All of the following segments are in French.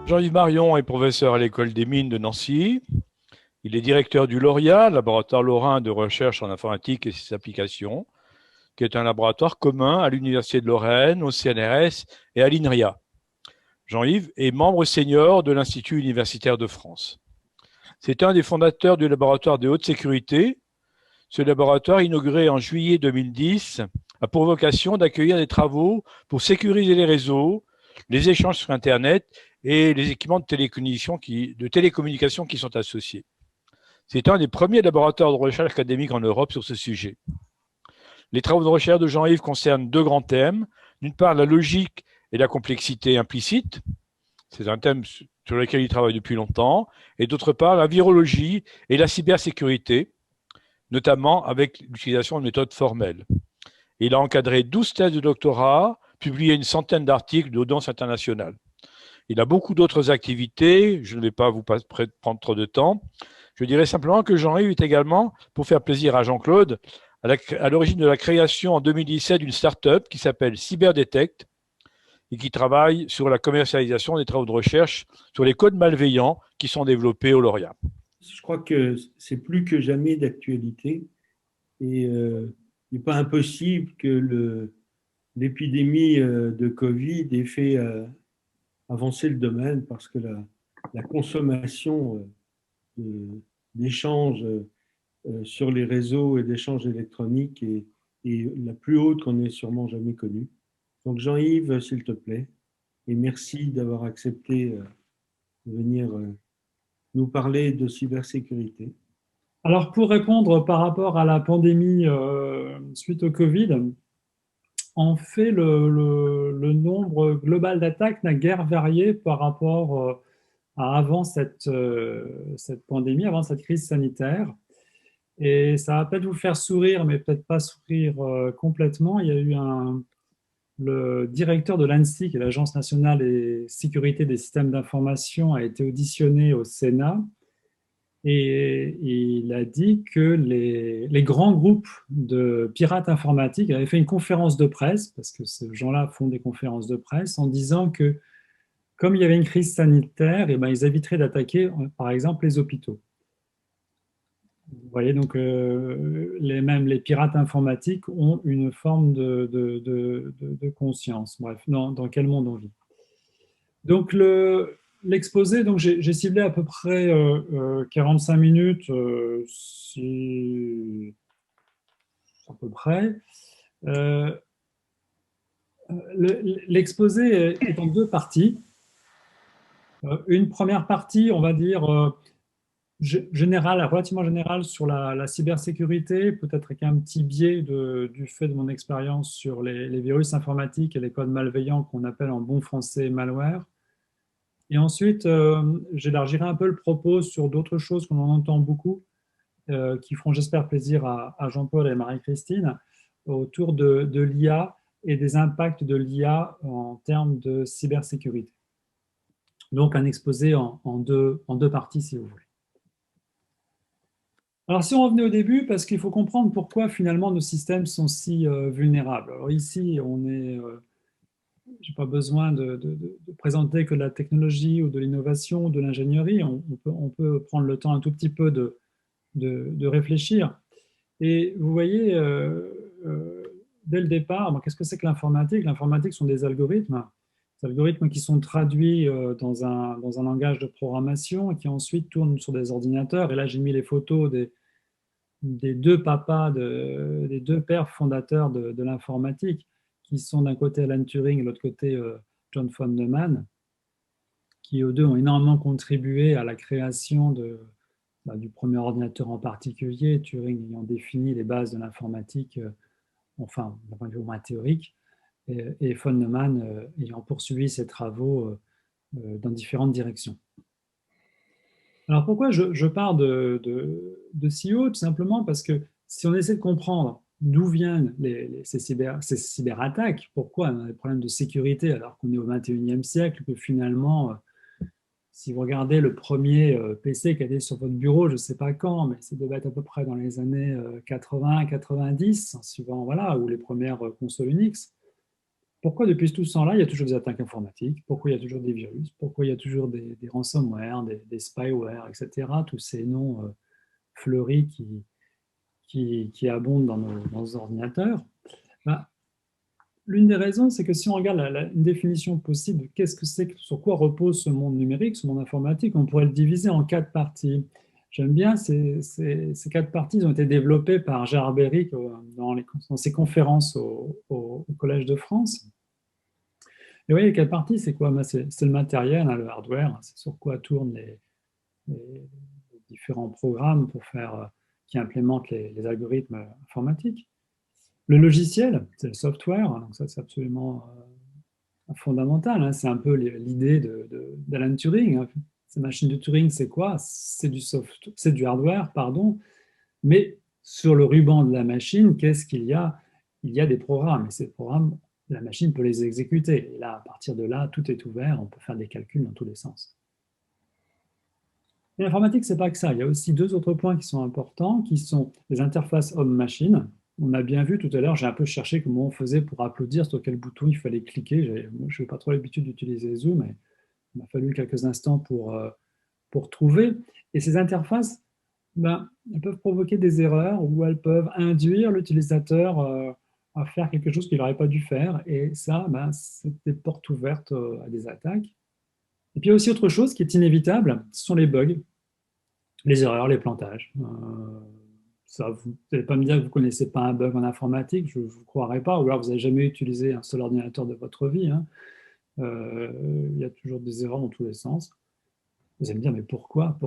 Jean-Yves Marion est professeur à l'École des mines de Nancy. Il est directeur du LORIA, laboratoire lorrain de recherche en informatique et ses applications, qui est un laboratoire commun à l'Université de Lorraine, au CNRS et à l'INRIA. Jean-Yves est membre senior de l'Institut universitaire de France. C'est un des fondateurs du laboratoire de haute sécurité. Ce laboratoire, inauguré en juillet 2010, a pour vocation d'accueillir des travaux pour sécuriser les réseaux, les échanges sur Internet et les équipements de télécommunication qui sont associés. C'est un des premiers laboratoires de recherche académique en Europe sur ce sujet. Les travaux de recherche de Jean-Yves concernent deux grands thèmes. D'une part, la logique et la complexité implicite. C'est un thème sur lequel il travaille depuis longtemps. Et d'autre part, la virologie et la cybersécurité, notamment avec l'utilisation de méthodes formelles. Il a encadré 12 thèses de doctorat, publié une centaine d'articles d'audience internationale. Il a beaucoup d'autres activités, je ne vais pas vous prendre trop de temps. Je dirais simplement que Jean-Yves est également, pour faire plaisir à Jean-Claude, à l'origine de la création en 2017 d'une start-up qui s'appelle Cyberdetect et qui travaille sur la commercialisation des travaux de recherche sur les codes malveillants qui sont développés au Lauréat. Je crois que c'est plus que jamais d'actualité et il n'est pas impossible que l'épidémie de Covid ait fait avancer le domaine parce que la consommation d'échanges sur les réseaux et d'échanges électroniques est la plus haute qu'on ait sûrement jamais connue. Donc Jean-Yves, s'il te plaît, et merci d'avoir accepté de venir nous parler de cybersécurité. Alors, pour répondre par rapport à la pandémie suite au Covid, en fait, le nombre global d'attaques n'a guère varié par rapport à avant cette pandémie, avant cette crise sanitaire. Et ça va peut-être vous faire sourire, mais peut-être pas sourire complètement. Il y a eu le directeur de l'ANSSI, qui est l'Agence nationale de sécurité des systèmes d'information, a été auditionné au Sénat. Et il a dit que les grands groupes de pirates informatiques avaient fait une conférence de presse, parce que ces gens-là font des conférences de presse, en disant que comme il y avait une crise sanitaire, eh ben, ils éviteraient d'attaquer, par exemple, les hôpitaux. Vous voyez, donc même les pirates informatiques ont une forme de conscience. Bref, dans quel monde on vit. Donc, l'exposé, donc j'ai ciblé à peu près 45 minutes, à peu près. L'exposé est en deux parties. Une première partie, on va dire, générale, relativement générale sur la cybersécurité, peut-être avec un petit biais du fait de mon expérience sur les virus informatiques et les codes malveillants qu'on appelle en bon français malware. Et ensuite, j'élargirai un peu le propos sur d'autres choses qu'on en entend beaucoup, qui feront, j'espère, plaisir à Jean-Paul et Marie-Christine, autour de l'IA et des impacts de l'IA en termes de cybersécurité. Donc, un exposé en deux parties, si vous voulez. Alors, si on revenait au début, parce qu'il faut comprendre pourquoi, finalement, nos systèmes sont si vulnérables. Alors ici, je n'ai pas besoin de présenter que de la technologie ou de l'innovation ou de l'ingénierie. On peut prendre le temps un tout petit peu de réfléchir. Et vous voyez, dès le départ, qu'est-ce que c'est que l'informatique? L'informatique sont des algorithmes qui sont traduits dans un langage de programmation et qui ensuite tournent sur des ordinateurs. Et là, j'ai mis les photos des deux papas, des deux pères fondateurs de l'informatique, qui sont d'un côté Alan Turing et de l'autre côté John von Neumann, qui eux deux ont énormément contribué à la création du premier ordinateur en particulier, Turing ayant défini les bases de l'informatique, enfin, d'un point de vue moins théorique, et von Neumann ayant poursuivi ses travaux dans différentes directions. Alors pourquoi je pars de si haut? Tout simplement parce que si on essaie de comprendre d'où viennent ces cyberattaques, pourquoi on a des problèmes de sécurité alors qu'on est au 21e siècle, que finalement, si vous regardez le premier PC qui était sur votre bureau, je ne sais pas quand, mais ça devait être à peu près dans les années 80-90, suivant, voilà, ou les premières consoles Unix. Pourquoi depuis tout ce temps-là, il y a toujours des attaques informatiques? Pourquoi il y a toujours des virus? Pourquoi il y a toujours des ransomware, des spyware, etc. Tous ces noms fleuris qui abondent dans nos ordinateurs. Ben, l'une des raisons, c'est que si on regarde une définition possible, qu'est-ce que c'est, sur quoi repose ce monde numérique, ce monde informatique, on pourrait le diviser en 4 parties. J'aime bien ces 4 parties, ils ont été développées par Gérard Berry dans ses conférences au Collège de France. Et oui, les 4 parties, c'est quoi? Ben, c'est le matériel, hein, le hardware, c'est sur quoi tournent les différents programmes qui implémentent les algorithmes informatiques. Le logiciel, c'est le software, donc ça c'est absolument fondamental, hein. C'est un peu l'idée d'Alan Turing, hein. Ces machines de Turing, c'est quoi? C'est du hardware, pardon, mais sur le ruban de la machine, qu'est-ce qu'il y a? Il y a des programmes, et ces programmes, la machine peut les exécuter. Et là, à partir de là, tout est ouvert, on peut faire des calculs dans tous les sens. Et l'informatique, c'est pas que ça. Il y a aussi 2 autres points qui sont importants, qui sont les interfaces homme-machine. On a bien vu tout à l'heure, j'ai un peu cherché comment on faisait pour applaudir, sur quel bouton il fallait cliquer. Je n'ai pas trop l'habitude d'utiliser Zoom, mais il m'a fallu quelques instants pour trouver. Et ces interfaces, ben, elles peuvent provoquer des erreurs ou elles peuvent induire l'utilisateur à faire quelque chose qu'il n'aurait pas dû faire. Et ça, ben, c'est des portes ouvertes à des attaques. Et puis il y a aussi autre chose qui est inévitable, ce sont les bugs, les erreurs, les plantages. Ça, vous n'allez pas me dire que vous ne connaissez pas un bug en informatique, je ne vous croirais pas, ou alors vous n'avez jamais utilisé un seul ordinateur de votre vie, hein. Il y a toujours des erreurs dans tous les sens. Vous allez me dire, mais pourquoi?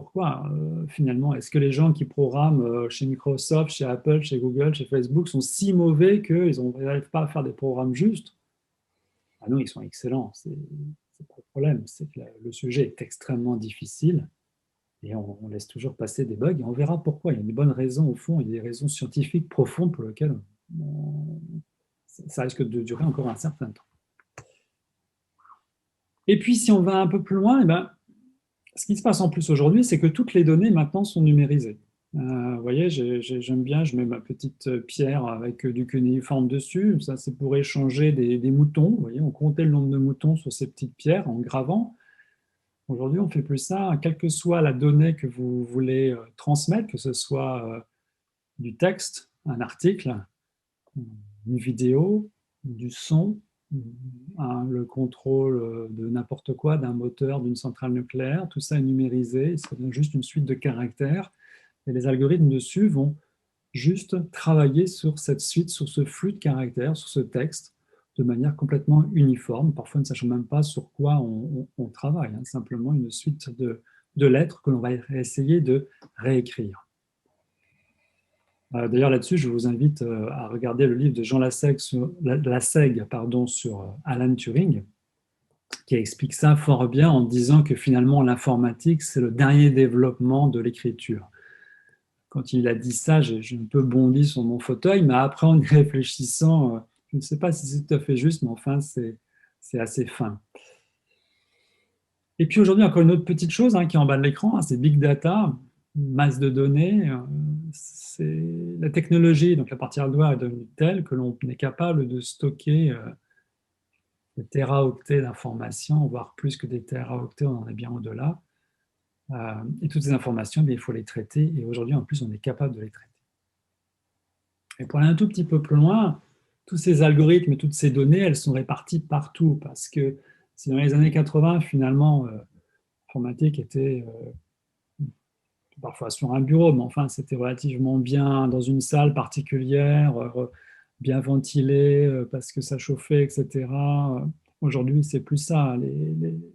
Finalement, est-ce que les gens qui programment chez Microsoft, chez Apple, chez Google, chez Facebook sont si mauvais qu'ils n'arrivent pas à faire des programmes justes? Ah non, ils sont excellents, c'est pas le problème, c'est que le sujet est extrêmement difficile. Et on laisse toujours passer des bugs et on verra pourquoi. Il y a des bonnes raisons au fond, il y a des raisons scientifiques profondes pour lesquelles ça risque de durer encore un certain temps. Et puis si on va un peu plus loin, eh ben, ce qui se passe en plus aujourd'hui, c'est que toutes les données maintenant sont numérisées. Vous voyez, j'aime bien, je mets ma petite pierre avec du cunéiforme dessus. Ça, c'est pour échanger des moutons. Vous voyez, on comptait le nombre de moutons sur ces petites pierres en gravant. Aujourd'hui, on ne fait plus ça, quelle que soit la donnée que vous voulez transmettre, que ce soit du texte, un article, une vidéo, du son, le contrôle de n'importe quoi, d'un moteur, d'une centrale nucléaire, tout ça est numérisé, ça donne juste une suite de caractères, et les algorithmes dessus vont juste travailler sur cette suite, sur ce flux de caractères, sur ce texte, de manière complètement uniforme, parfois ne sachant même pas sur quoi on travaille, hein, simplement une suite de lettres que l'on va essayer de réécrire. D'ailleurs, là-dessus, je vous invite à regarder le livre de Jean Lassègue sur Alan Turing, qui explique ça fort bien en disant que finalement, l'informatique, c'est le dernier développement de l'écriture. Quand il a dit ça, j'ai un peu bondi sur mon fauteuil, mais après, en y réfléchissant, je ne sais pas si c'est tout à fait juste, mais enfin, c'est assez fin. Et puis aujourd'hui, encore une autre petite chose qui est en bas de l'écran, c'est Big Data, masse de données. C'est la technologie, donc la partie hardware est devenue telle que l'on est capable de stocker des téraoctets d'informations, voire plus que des téraoctets, on en est bien au-delà. Et toutes ces informations, il faut les traiter. Et aujourd'hui, en plus, on est capable de les traiter. Et pour aller un tout petit peu plus loin, tous ces algorithmes et toutes ces données, elles sont réparties partout. Parce que si dans les années 80, finalement, l'informatique était parfois sur un bureau, mais enfin, c'était relativement bien dans une salle particulière, bien ventilée, parce que ça chauffait, etc. Aujourd'hui, c'est plus ça.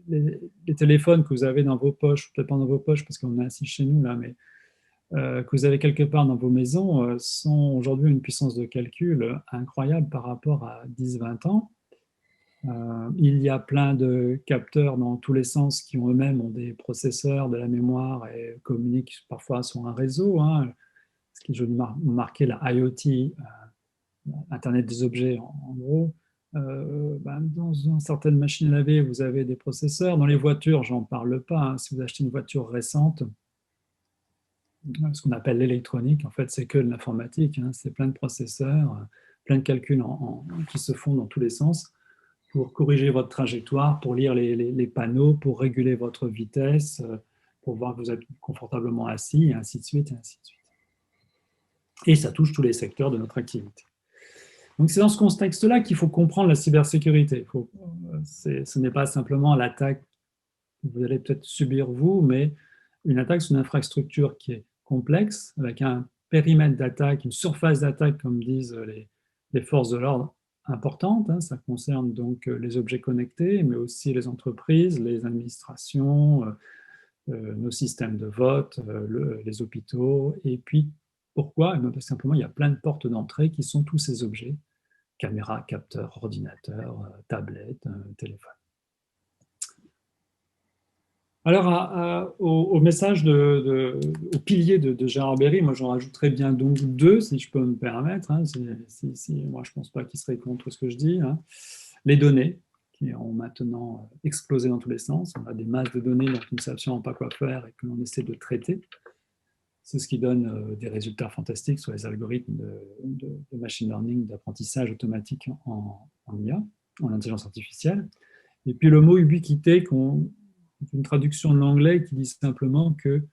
Les téléphones que vous avez dans vos poches, peut-être pas dans vos poches parce qu'on est assis chez nous là, mais que vous avez quelque part dans vos maisons, sont aujourd'hui une puissance de calcul incroyable par rapport à 10-20 ans. Il y a plein de capteurs dans tous les sens qui eux-mêmes ont des processeurs, de la mémoire et communiquent parfois sur un réseau. Ce qui est marqué la IoT, Internet des objets, en gros. Dans certaines machines à laver, vous avez des processeurs. Dans les voitures, j'en parle pas, hein. Si vous achetez une voiture récente, ce qu'on appelle l'électronique, en fait, c'est que de l'informatique, hein. C'est plein de processeurs, plein de calculs qui se font dans tous les sens pour corriger votre trajectoire, pour lire les panneaux, pour réguler votre vitesse, pour voir que vous êtes confortablement assis, et ainsi de suite, et ainsi de suite. Et ça touche tous les secteurs de notre activité. Donc c'est dans ce contexte-là qu'il faut comprendre la cybersécurité. Ce n'est pas simplement l'attaque que vous allez peut-être subir vous, mais une attaque sur une infrastructure qui est complexe, avec un périmètre d'attaque, une surface d'attaque, comme disent les forces de l'ordre, importante. Hein. Ça concerne donc les objets connectés, mais aussi les entreprises, les administrations, nos systèmes de vote, les hôpitaux. Et puis, pourquoi? Parce que simplement, il y a plein de portes d'entrée qui sont tous ces objets: caméra, capteur, ordinateur, tablette, téléphone. Alors, au message, au pilier de Gérard Berry, moi j'en rajouterais bien donc deux, si je peux me permettre. Hein, moi je ne pense pas qu'il serait contre ce que je dis. Hein. Les données, qui ont maintenant explosé dans tous les sens. On a des masses de données dont nous ne savions pas quoi faire et que l'on essaie de traiter. C'est ce qui donne des résultats fantastiques sur les algorithmes de machine learning, d'apprentissage automatique en IA, en intelligence artificielle. Et puis le mot ubiquité, une traduction de l'anglais qui dit simplement que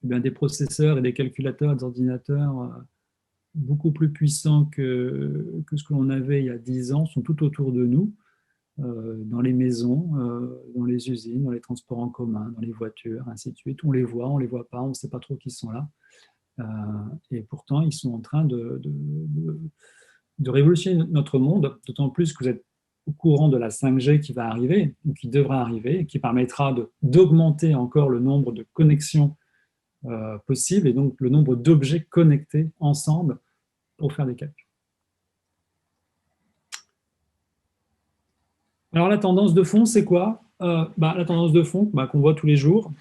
des processeurs et des calculateurs, des ordinateurs beaucoup plus puissants que ce que l'on avait il y a 10 ans sont tout autour de nous, dans les maisons, dans les usines, dans les transports en commun, dans les voitures, ainsi de suite. On les voit pas, on ne sait pas trop qu'ils sont là. Et pourtant, ils sont en train de révolutionner notre monde, d'autant plus que vous êtes au courant de la 5G qui va arriver, ou qui devra arriver, et qui permettra d'augmenter encore le nombre de connexions possibles, et donc le nombre d'objets connectés ensemble pour faire des calculs. Alors la tendance de fond, c'est quoi? La tendance de fond qu'on voit tous les jours,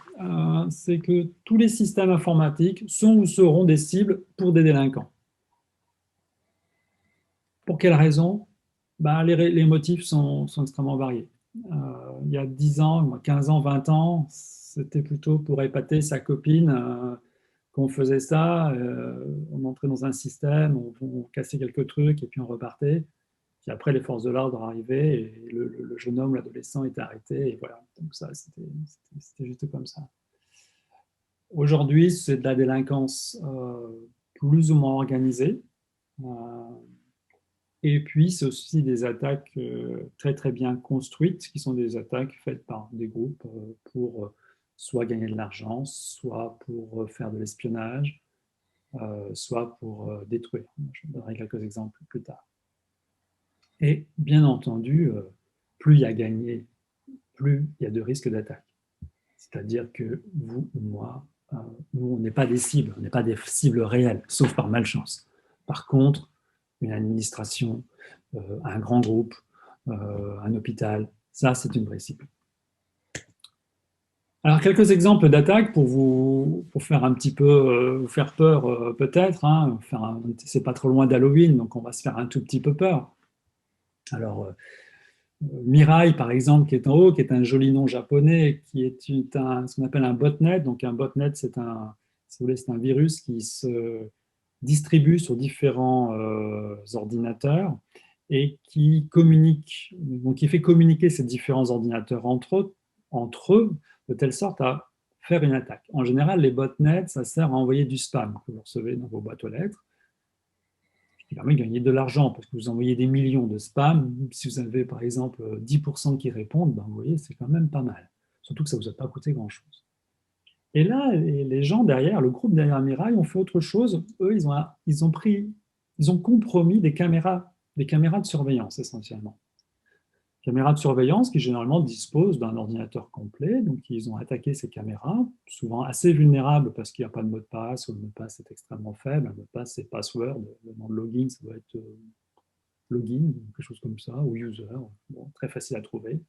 c'est que tous les systèmes informatiques sont ou seront des cibles pour des délinquants. Pour quelles raisons? Les motifs sont extrêmement variés. Il y a 10 ans, 15 ans, 20 ans, c'était plutôt pour épater sa copine qu'on faisait ça. On entrait dans un système, on cassait quelques trucs et puis on repartait. Puis après, les forces de l'ordre arrivaient et le jeune homme, l'adolescent, était arrêté. Et voilà, donc ça, c'était juste comme ça. Aujourd'hui, c'est de la délinquance plus ou moins organisée. Et puis, c'est aussi des attaques très, très bien construites, qui sont des attaques faites par des groupes pour soit gagner de l'argent, soit pour faire de l'espionnage, soit pour détruire. Je donnerai quelques exemples plus tard. Et bien entendu, plus il y a gagné, plus il y a de risques d'attaque. C'est-à-dire que vous ou moi, nous, on n'est pas des cibles, on n'est pas des cibles réelles, sauf par malchance. Par contre, une administration, un grand groupe, un hôpital, ça, c'est une vraie cible. Alors, quelques exemples d'attaques pour faire un petit peu, vous faire peur peut-être. Hein, c'est pas trop loin d'Halloween, donc on va se faire un tout petit peu peur. Alors, Mirai, par exemple, qui est en haut, qui est un joli nom japonais, qui est ce qu'on appelle un botnet. Donc, un botnet, c'est un virus qui se distribue sur différents ordinateurs et qui communique, donc qui fait communiquer ces différents ordinateurs entre eux, de telle sorte à faire une attaque. En général, les botnets, ça sert à envoyer du spam que vous recevez dans vos boîtes aux lettres, qui permet de gagner de l'argent, parce que vous envoyez des millions de spam. Si vous avez, par exemple, 10% qui répondent, vous voyez, c'est quand même pas mal. Surtout que ça ne vous a pas coûté grand-chose. Et là, les gens derrière, le groupe derrière Mirai, ont fait autre chose. Eux, ils ont compromis des caméras de surveillance, essentiellement. Caméras de surveillance qui, généralement, disposent d'un ordinateur complet. Donc, ils ont attaqué ces caméras, souvent assez vulnérables parce qu'il n'y a pas de mot de passe, ou le mot de passe est extrêmement faible. Le mot de passe, c'est password. Le nom de login, ça doit être login, quelque chose comme ça, ou user. Bon, très facile à trouver.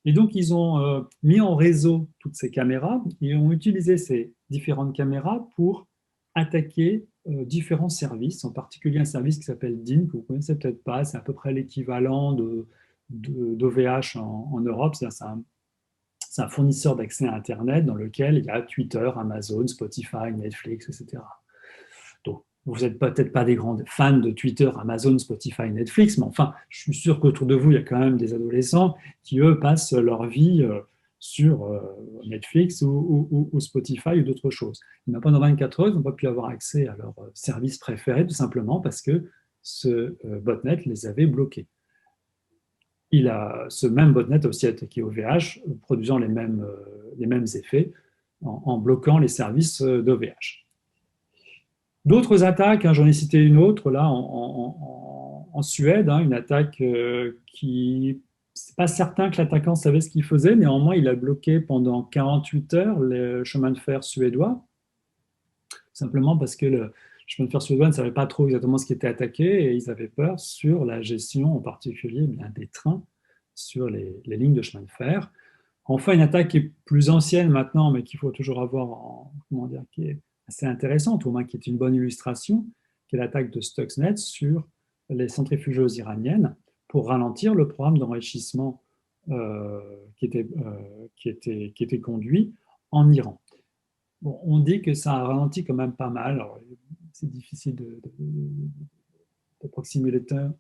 Et donc, ils ont mis en réseau toutes ces caméras et ont utilisé ces différentes caméras pour attaquer différents services, en particulier un service qui s'appelle DIN, que vous ne connaissez peut-être pas, c'est à peu près l'équivalent d'OVH en Europe, c'est un fournisseur d'accès à Internet dans lequel il y a Twitter, Amazon, Spotify, Netflix, etc. Donc, vous n'êtes peut-être pas des grands fans de Twitter, Amazon, Spotify, Netflix, mais enfin, je suis sûr qu'autour de vous, il y a quand même des adolescents qui, eux, passent leur vie sur Netflix ou Spotify ou d'autres choses. Mais pendant 24 heures, ils n'ont pas pu avoir accès à leur service préféré, tout simplement parce que ce botnet les avait bloqués. Ce même botnet a aussi attaqué OVH, produisant les mêmes effets en bloquant les services d'OVH. D'autres attaques, j'en ai cité une autre là en Suède, une attaque qui, c'est pas certain que l'attaquant savait ce qu'il faisait, néanmoins il a bloqué pendant 48 heures le chemin de fer suédois, simplement parce que le chemin de fer suédois ne savait pas trop exactement ce qui était attaqué et ils avaient peur sur la gestion en particulier des trains sur les lignes de chemin de fer. Enfin, une attaque qui est plus ancienne maintenant, mais qu'il faut toujours avoir, qui est assez intéressante, au moins qui est une bonne illustration, qui est l'attaque de Stuxnet sur les centrifugeuses iraniennes pour ralentir le programme d'enrichissement qui était conduit en Iran. Bon, on dit que ça a ralenti quand même pas mal. C'est difficile d'approximer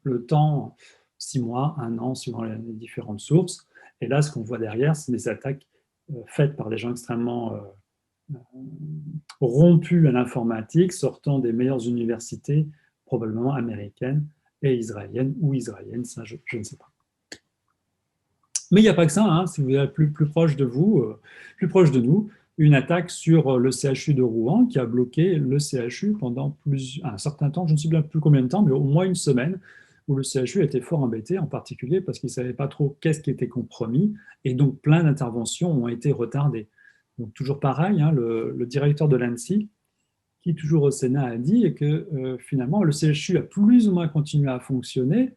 le temps, 6 mois, 1 an, suivant les différentes sources. Et là, ce qu'on voit derrière, c'est des attaques faites par des gens extrêmement rompus à l'informatique, sortant des meilleures universités, probablement américaines et israéliennes, ou israéliennes, ça je ne sais pas. Mais il n'y a pas que ça, si vous êtes plus proche de vous, plus proche de nous, une attaque sur le CHU de Rouen qui a bloqué le CHU pendant un certain temps, je ne sais plus combien de temps, mais au moins une semaine, où le CHU était fort embêté, en particulier parce qu'il ne savait pas trop qu'est-ce qui était compromis, et donc plein d'interventions ont été retardées. Donc toujours pareil, le directeur de l'ANSSI, qui toujours au Sénat a dit que finalement le CHU a plus ou moins continué à fonctionner,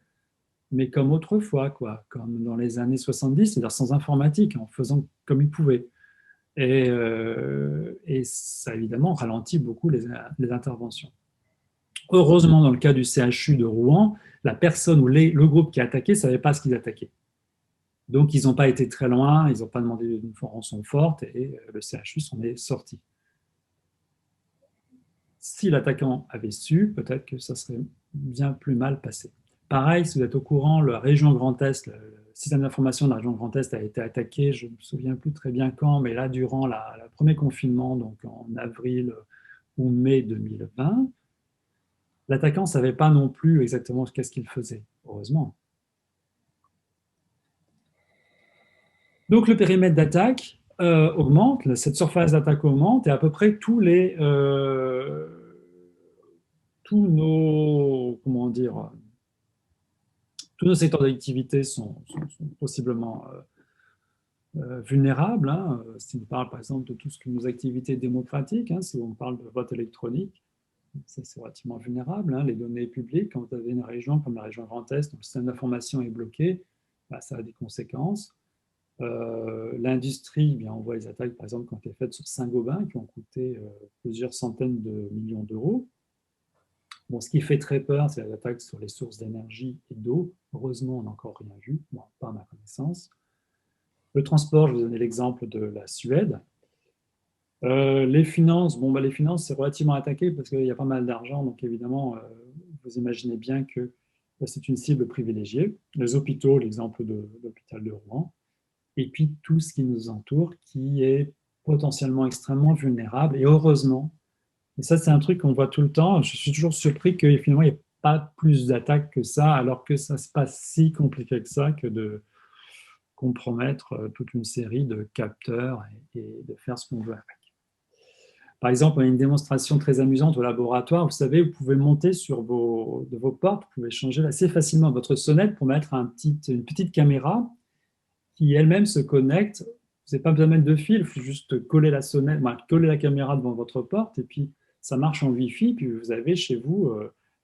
mais comme autrefois, comme dans les années 70, c'est-à-dire sans informatique, en faisant comme il pouvait. Et ça, évidemment, ralentit beaucoup les interventions. Heureusement, dans le cas du CHU de Rouen, la personne ou le groupe qui a attaqué ne savait pas ce qu'ils attaquaient. Donc, ils n'ont pas été très loin, ils n'ont pas demandé une rançon forte et le CHU s'en est sorti. Si l'attaquant avait su, peut-être que ça serait bien plus mal passé. Pareil, si vous êtes au courant, la région Grand Est, le système d'information de la région Grand Est a été attaqué, je ne me souviens plus très bien quand, mais là, durant le premier confinement, donc en avril ou mai 2020, l'attaquant ne savait pas non plus exactement qu'est-ce qu'il faisait, heureusement. Donc le périmètre d'attaque augmente, cette surface d'attaque augmente, et à peu près tous nos secteurs d'activité sont possiblement vulnérables. Si on parle par exemple de tout ce que nos activités démocratiques, si on parle de vote électronique, c'est relativement vulnérable. Les données publiques, quand vous avez une région comme la région Grand Est, où le système d'information est bloqué, ça a des conséquences. L'industrie, on voit les attaques par exemple qui ont été faites sur Saint-Gobain, qui ont coûté plusieurs centaines de millions d'euros. Bon, ce qui fait très peur, c'est les attaques sur les sources d'énergie et d'eau. Heureusement, on n'a encore rien vu, pas à ma connaissance. Le transport, je vais vous donner l'exemple de la Suède. Les finances, les finances, c'est relativement attaqué parce qu'il y a pas mal d'argent, donc évidemment, vous imaginez bien que c'est une cible privilégiée. Les hôpitaux, l'exemple de l'hôpital de Rouen, et puis tout ce qui nous entoure, qui est potentiellement extrêmement vulnérable, et heureusement. Et ça, c'est un truc qu'on voit tout le temps. Je suis toujours surpris que finalement, il n'y ait pas plus d'attaques que ça, alors que ça n'est pas si compliqué que ça que de compromettre toute une série de capteurs et de faire ce qu'on veut avec. Par exemple, on a une démonstration très amusante au laboratoire. Vous savez, vous pouvez monter sur de vos portes, vous pouvez changer assez facilement votre sonnette pour mettre une petite caméra qui elle-même se connecte. Vous n'avez pas besoin de mettre de fil, il faut juste coller la sonnette, coller la caméra devant votre porte, et puis ça marche en Wi-Fi, puis vous avez chez vous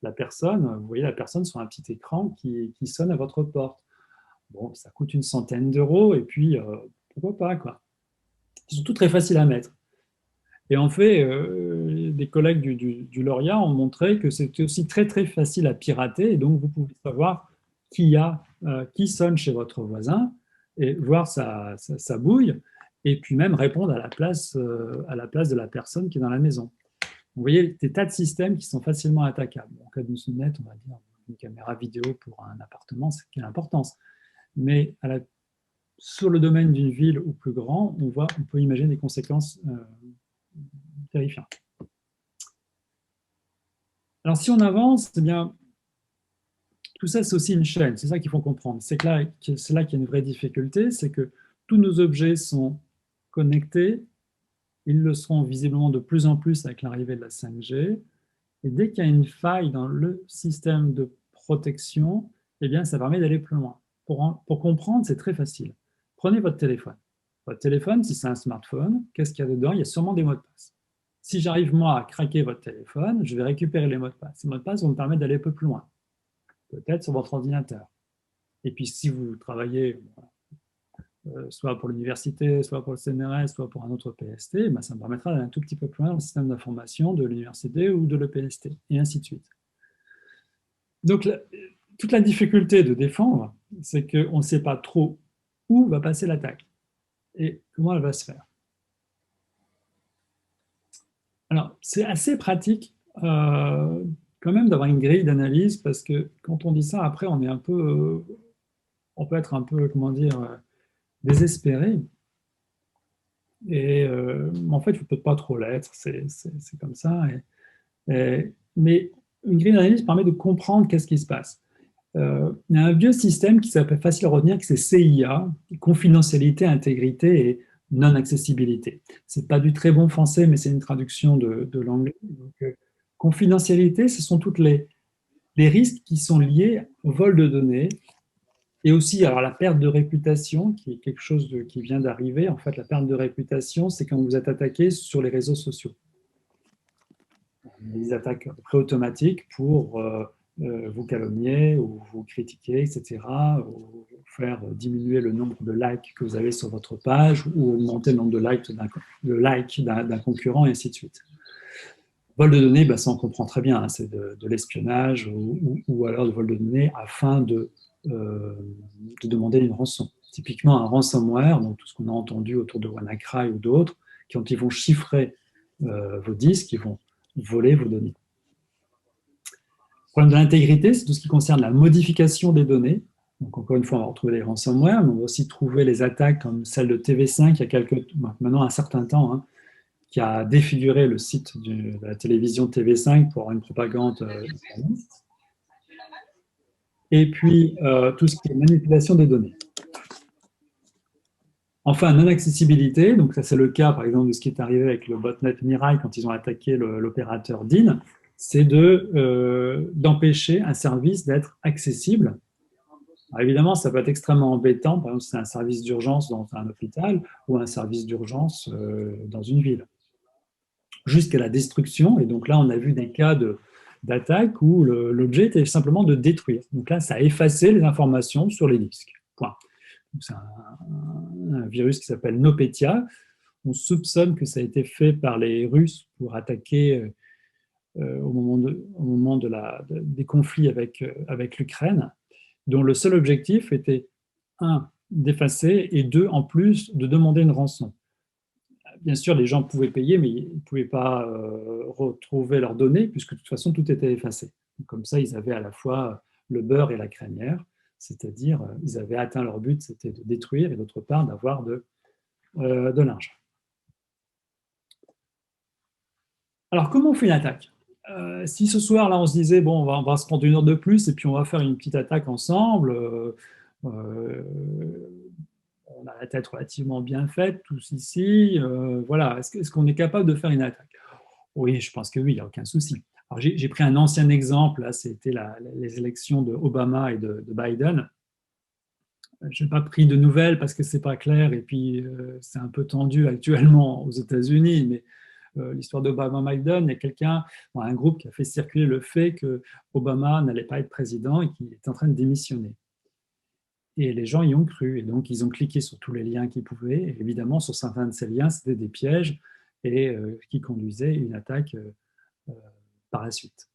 la personne, vous voyez la personne sur un petit écran qui sonne à votre porte. Bon, ça coûte une centaine d'euros, et puis pourquoi pas, quoi. Ils sont tous très faciles à mettre. Et en fait, des collègues du Lauria ont montré que c'était aussi très très facile à pirater, et donc vous pouvez savoir qui sonne chez votre voisin et voir sa bouille, et puis même répondre à la place de la personne qui est dans la maison. Vous voyez des tas de systèmes qui sont facilement attaquables. En cas d'une sonnette, on va dire une caméra vidéo pour un appartement, c'est quelle importance. Mais sur le domaine d'une ville ou plus grand, on peut imaginer des conséquences terrifiantes. Alors si on avance, eh bien, tout ça c'est aussi une chaîne, c'est ça qu'il faut comprendre. C'est là qu'il y a une vraie difficulté, c'est que tous nos objets sont connectés, ils le seront visiblement de plus en plus avec l'arrivée de la 5G, et dès qu'il y a une faille dans le système de protection, eh bien, ça permet d'aller plus loin. Pour comprendre, c'est très facile. Prenez votre téléphone. Votre téléphone, si c'est un smartphone, qu'est-ce qu'il y a dedans? Il y a sûrement des mots de passe. Si j'arrive, moi, à craquer votre téléphone, je vais récupérer les mots de passe. Ces mots de passe vont me permettre d'aller un peu plus loin, peut-être sur votre ordinateur. Et puis, si vous travaillez soit pour l'université, soit pour le CNRS, soit pour un autre PST, ben, ça me permettra d'aller un tout petit peu plus loin dans le système d'information de l'université ou de l'EPST, et ainsi de suite. Donc, toute la difficulté de défendre, c'est qu'on ne sait pas trop où va passer l'attaque et comment elle va se faire. Alors, c'est assez pratique quand même d'avoir une grille d'analyse, parce que quand on dit ça, après, on peut être un peu, comment dire, désespéré. Et en fait, il ne peut pas trop l'être, c'est comme ça. Mais une grille d'analyse permet de comprendre qu'est-ce qui se passe. Il y a un vieux système qui s'appelle facile à retenir, que c'est CIA, confidentialité, intégrité et non-accessibilité. Ce n'est pas du très bon français, mais c'est une traduction de l'anglais. Confidentialité, ce sont tous les risques qui sont liés au vol de données, et aussi alors, la perte de réputation, qui est quelque chose qui vient d'arriver. En fait, la perte de réputation, c'est quand vous êtes attaqué sur les réseaux sociaux. Des attaques pré-automatiques pour vous calomnier ou vous critiquer, etc., ou faire diminuer le nombre de likes que vous avez sur votre page, ou augmenter le nombre de likes d'un concurrent, et ainsi de suite. Vol de données, ça on comprend très bien, hein, c'est de l'espionnage ou alors de vol de données afin de demander une rançon. Typiquement un ransomware, donc tout ce qu'on a entendu autour de WannaCry ou d'autres, quand ils vont chiffrer vos disques, ils vont voler vos données. Le problème de l'intégrité, c'est tout ce qui concerne la modification des données. Donc encore une fois, on va retrouver les ransomware, mais on va aussi trouver les attaques comme celle de TV5 il y a maintenant un certain temps, hein, qui a défiguré le site de la télévision TV5 pour avoir une propagande islamiste. Et puis, tout ce qui est manipulation des données. Enfin, non-accessibilité, donc ça c'est le cas par exemple de ce qui est arrivé avec le botnet Mirai quand ils ont attaqué l'opérateur DIN, c'est d'empêcher un service d'être accessible. Alors évidemment, ça peut être extrêmement embêtant, par exemple si c'est un service d'urgence dans un hôpital ou un service d'urgence dans une ville. Jusqu'à la destruction, et donc là on a vu des cas d'attaque où l'objet était simplement de détruire. Donc là, ça a effacé les informations sur les disques. Point. C'est un virus qui s'appelle Nopetia. On soupçonne que ça a été fait par les Russes pour attaquer au moment des conflits avec l'Ukraine, dont le seul objectif était, un, d'effacer, et deux, en plus, de demander une rançon. Bien sûr, les gens pouvaient payer, mais ils ne pouvaient pas retrouver leurs données, puisque de toute façon, tout était effacé. Donc, comme ça, ils avaient à la fois le beurre et la crémière, c'est-à-dire ils avaient atteint leur but, c'était de détruire, et d'autre part, d'avoir de l'argent. Alors, comment on fait une attaque? Si ce soir, là, on se disait, bon, on va se prendre une heure de plus, et puis on va faire une petite attaque ensemble, on a la tête relativement bien faite, tous ici. Voilà. Est-ce qu'on est capable de faire une attaque? Oui, je pense que oui, il n'y a aucun souci. Alors, j'ai pris un ancien exemple, là, c'était les élections de Obama et de Biden. Je n'ai pas pris de nouvelles parce que ce n'est pas clair, et puis c'est un peu tendu actuellement aux États-Unis, mais l'histoire d'Obama-Biden, il y a un groupe qui a fait circuler le fait que Obama n'allait pas être président et qu'il était en train de démissionner. Et les gens y ont cru, et donc ils ont cliqué sur tous les liens qu'ils pouvaient. Et évidemment, sur certains de ces liens, c'était des pièges et qui conduisait une attaque par la suite.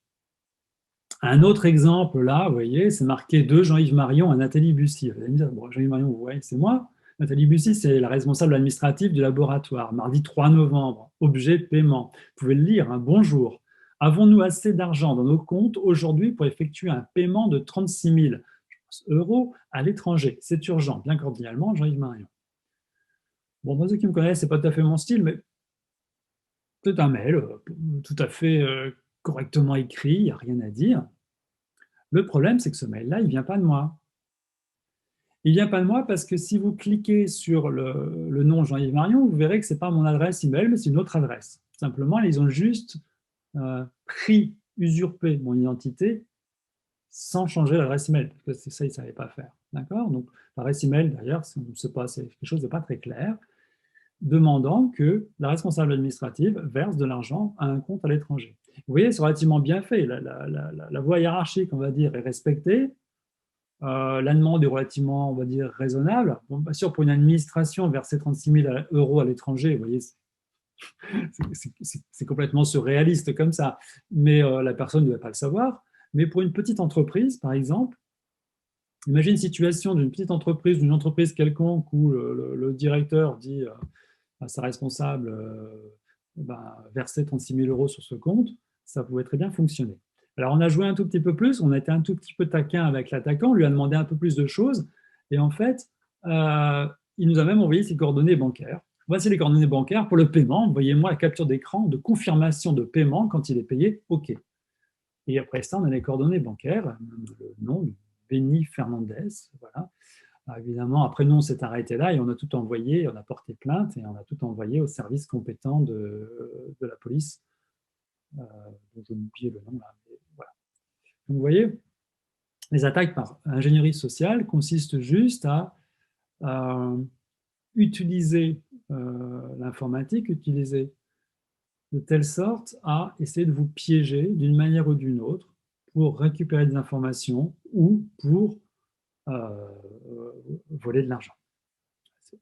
Un autre exemple, là, vous voyez, c'est marqué de Jean-Yves Marion à Nathalie Bussy. Vous allez me dire, bon, Jean-Yves Marion, vous voyez, c'est moi. Nathalie Bussy, c'est la responsable administrative du laboratoire. Mardi 3 novembre, objet de paiement. Vous pouvez le lire, hein. Bonjour. Avons-nous assez d'argent dans nos comptes aujourd'hui pour effectuer un paiement de 36 000 euros à l'étranger? C'est urgent, bien cordialement, Jean-Yves Marion. Bon, pour ceux qui me connaissent, c'est pas tout à fait mon style, mais c'est un mail tout à fait correctement écrit, il n'y a rien à dire. Le problème, c'est que ce mail-là, il ne vient pas de moi. Il ne vient pas de moi parce que si vous cliquez sur le nom Jean-Yves Marion, vous verrez que ce n'est pas mon adresse email, mais c'est une autre adresse. Simplement, ils ont juste usurpé mon identité sans changer l'adresse email, parce que c'est ça, ils ne savaient pas faire. D'accord? Donc, l'adresse email, d'ailleurs, on ne sait pas, c'est quelque chose de pas très clair, demandant que la responsable administrative verse de l'argent à un compte à l'étranger. Vous voyez, c'est relativement bien fait. La voie hiérarchique, on va dire, est respectée. La demande est relativement, on va dire, raisonnable. Bon, bien sûr, pour une administration, verser 36 000 euros à l'étranger, vous voyez, c'est complètement surréaliste comme ça. Mais la personne ne doit pas le savoir. Mais pour une petite entreprise, par exemple, imagine une situation d'une petite entreprise, d'une entreprise quelconque où le directeur dit à sa responsable verser 36 000 euros sur ce compte, ça pouvait très bien fonctionner. Alors, on a joué un tout petit peu plus, on a été un tout petit peu taquin avec l'attaquant, on lui a demandé un peu plus de choses, et en fait, il nous a même envoyé ses coordonnées bancaires. Voici les coordonnées bancaires pour le paiement. Envoyez-moi la capture d'écran de confirmation de paiement quand il est payé. OK. Et après ça, on a les coordonnées bancaires, le nom, Benny Fernandez, voilà. Alors évidemment, après, nous, on s'est arrêté là et on a tout envoyé, on a porté plainte et on a tout envoyé au service compétent de la police. Je vais oublier le nom là. Mais voilà. Donc, vous voyez, les attaques par ingénierie sociale consistent juste à utiliser l'informatique, utiliser de telle sorte à essayer de vous piéger d'une manière ou d'une autre pour récupérer des informations ou pour voler de l'argent. C'est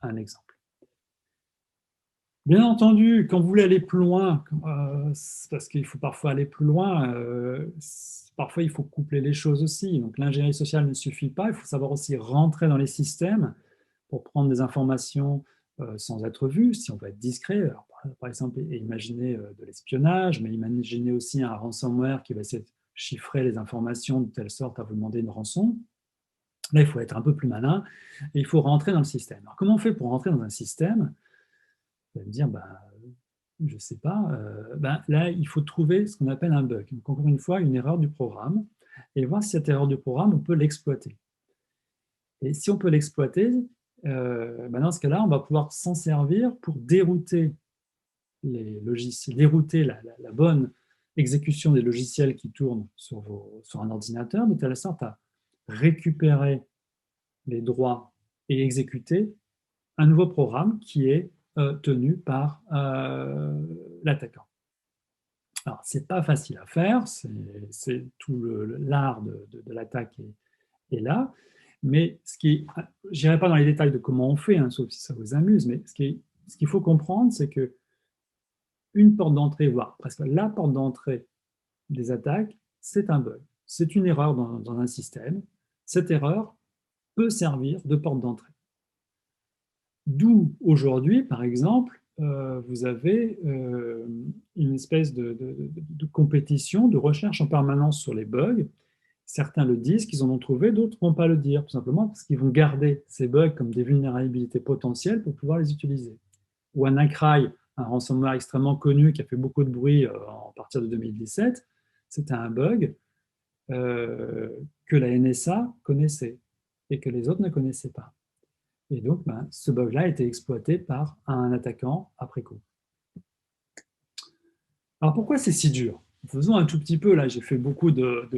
un exemple. Bien entendu, quand vous voulez aller plus loin, parce qu'il faut parfois aller plus loin, parfois il faut coupler les choses aussi. Donc l'ingénierie sociale ne suffit pas, il faut savoir aussi rentrer dans les systèmes pour prendre des informations sans être vu, si on veut être discret. Alors, par exemple, imaginez de l'espionnage, mais imaginez aussi un ransomware qui va essayer de chiffrer les informations de telle sorte à vous demander une rançon. Là, il faut être un peu plus malin et il faut rentrer dans le système. Alors, comment on fait pour rentrer dans un système? Vous allez me dire, je ne sais pas. Là, il faut trouver ce qu'on appelle un bug. Donc, encore une fois, une erreur du programme et voir si cette erreur du programme, on peut l'exploiter. Et si on peut l'exploiter, dans ce cas-là, on va pouvoir s'en servir pour dérouter les logiciels, dérouter la bonne exécution des logiciels qui tournent sur un ordinateur, de telle sorte à récupérer les droits et exécuter un nouveau programme qui est tenu par l'attaquant. Alors, ce n'est pas facile à faire, c'est tout l'art de l'attaque est là, mais je n'irai pas dans les détails de comment on fait, hein, sauf si ça vous amuse, mais ce qu'il faut comprendre, c'est que une porte d'entrée, voire presque la porte d'entrée des attaques, c'est un bug. C'est une erreur dans un système. Cette erreur peut servir de porte d'entrée. D'où aujourd'hui, par exemple, vous avez une espèce de compétition, de recherche en permanence sur les bugs. Certains le disent qu'ils en ont trouvé, d'autres ne vont pas le dire, tout simplement parce qu'ils vont garder ces bugs comme des vulnérabilités potentielles pour pouvoir les utiliser. WannaCry, un ransomware extrêmement connu qui a fait beaucoup de bruit à partir de 2017, c'était un bug que la NSA connaissait et que les autres ne connaissaient pas. Et donc, ce bug-là a été exploité par un attaquant après coup. Alors, pourquoi c'est si dur? Faisons un tout petit peu, là, j'ai fait beaucoup de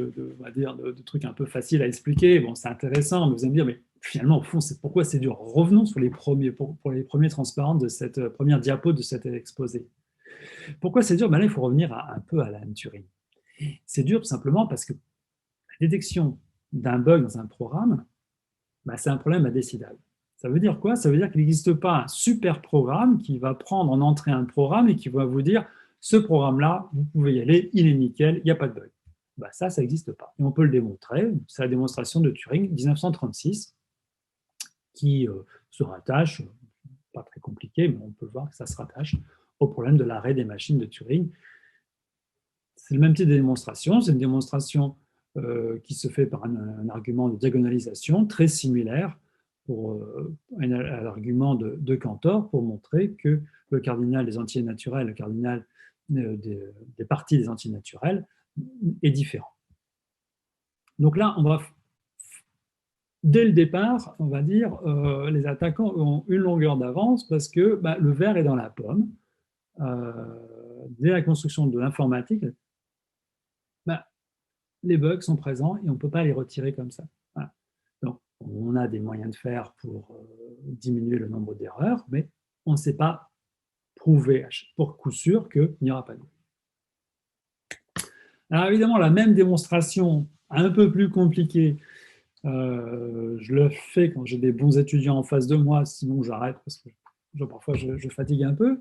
trucs un peu faciles à expliquer. Bon, c'est intéressant, mais vous allez me dire, mais finalement, au fond, c'est pourquoi c'est dur. Revenons sur les premiers, pour les premiers transparents de cette première diapo de cet exposé. Pourquoi c'est dur? Là, il faut revenir un peu à Alan Turing. C'est dur tout simplement parce que la détection d'un bug dans un programme, c'est un problème indécidable. Ça veut dire quoi? Ça veut dire qu'il n'existe pas un super programme qui va prendre en entrée un programme et qui va vous dire ce programme-là, vous pouvez y aller, il est nickel, il n'y a pas de bug. Bah, ça n'existe pas. Et on peut le démontrer. C'est la démonstration de Turing 1936 qui se rattache, pas très compliqué, mais on peut voir que ça se rattache au problème de l'arrêt des machines de Turing. C'est le même type de démonstration. C'est une démonstration qui se fait par un argument de diagonalisation très similaire à l'argument de Cantor pour montrer que le cardinal des entiers naturels, le cardinal des parties des entiers naturels est différent. Donc là, on va, dès le départ, on va dire, les attaquants ont une longueur d'avance parce que le ver est dans la pomme. Dès la construction de l'informatique, les bugs sont présents et on ne peut pas les retirer comme ça. Voilà. Donc, on a des moyens de faire pour diminuer le nombre d'erreurs, mais on ne sait pas prouver pour coup sûr qu'il n'y aura pas de bug. Alors évidemment, la même démonstration, un peu plus compliquée, je le fais quand j'ai des bons étudiants en face de moi, sinon j'arrête parce que parfois je fatigue un peu.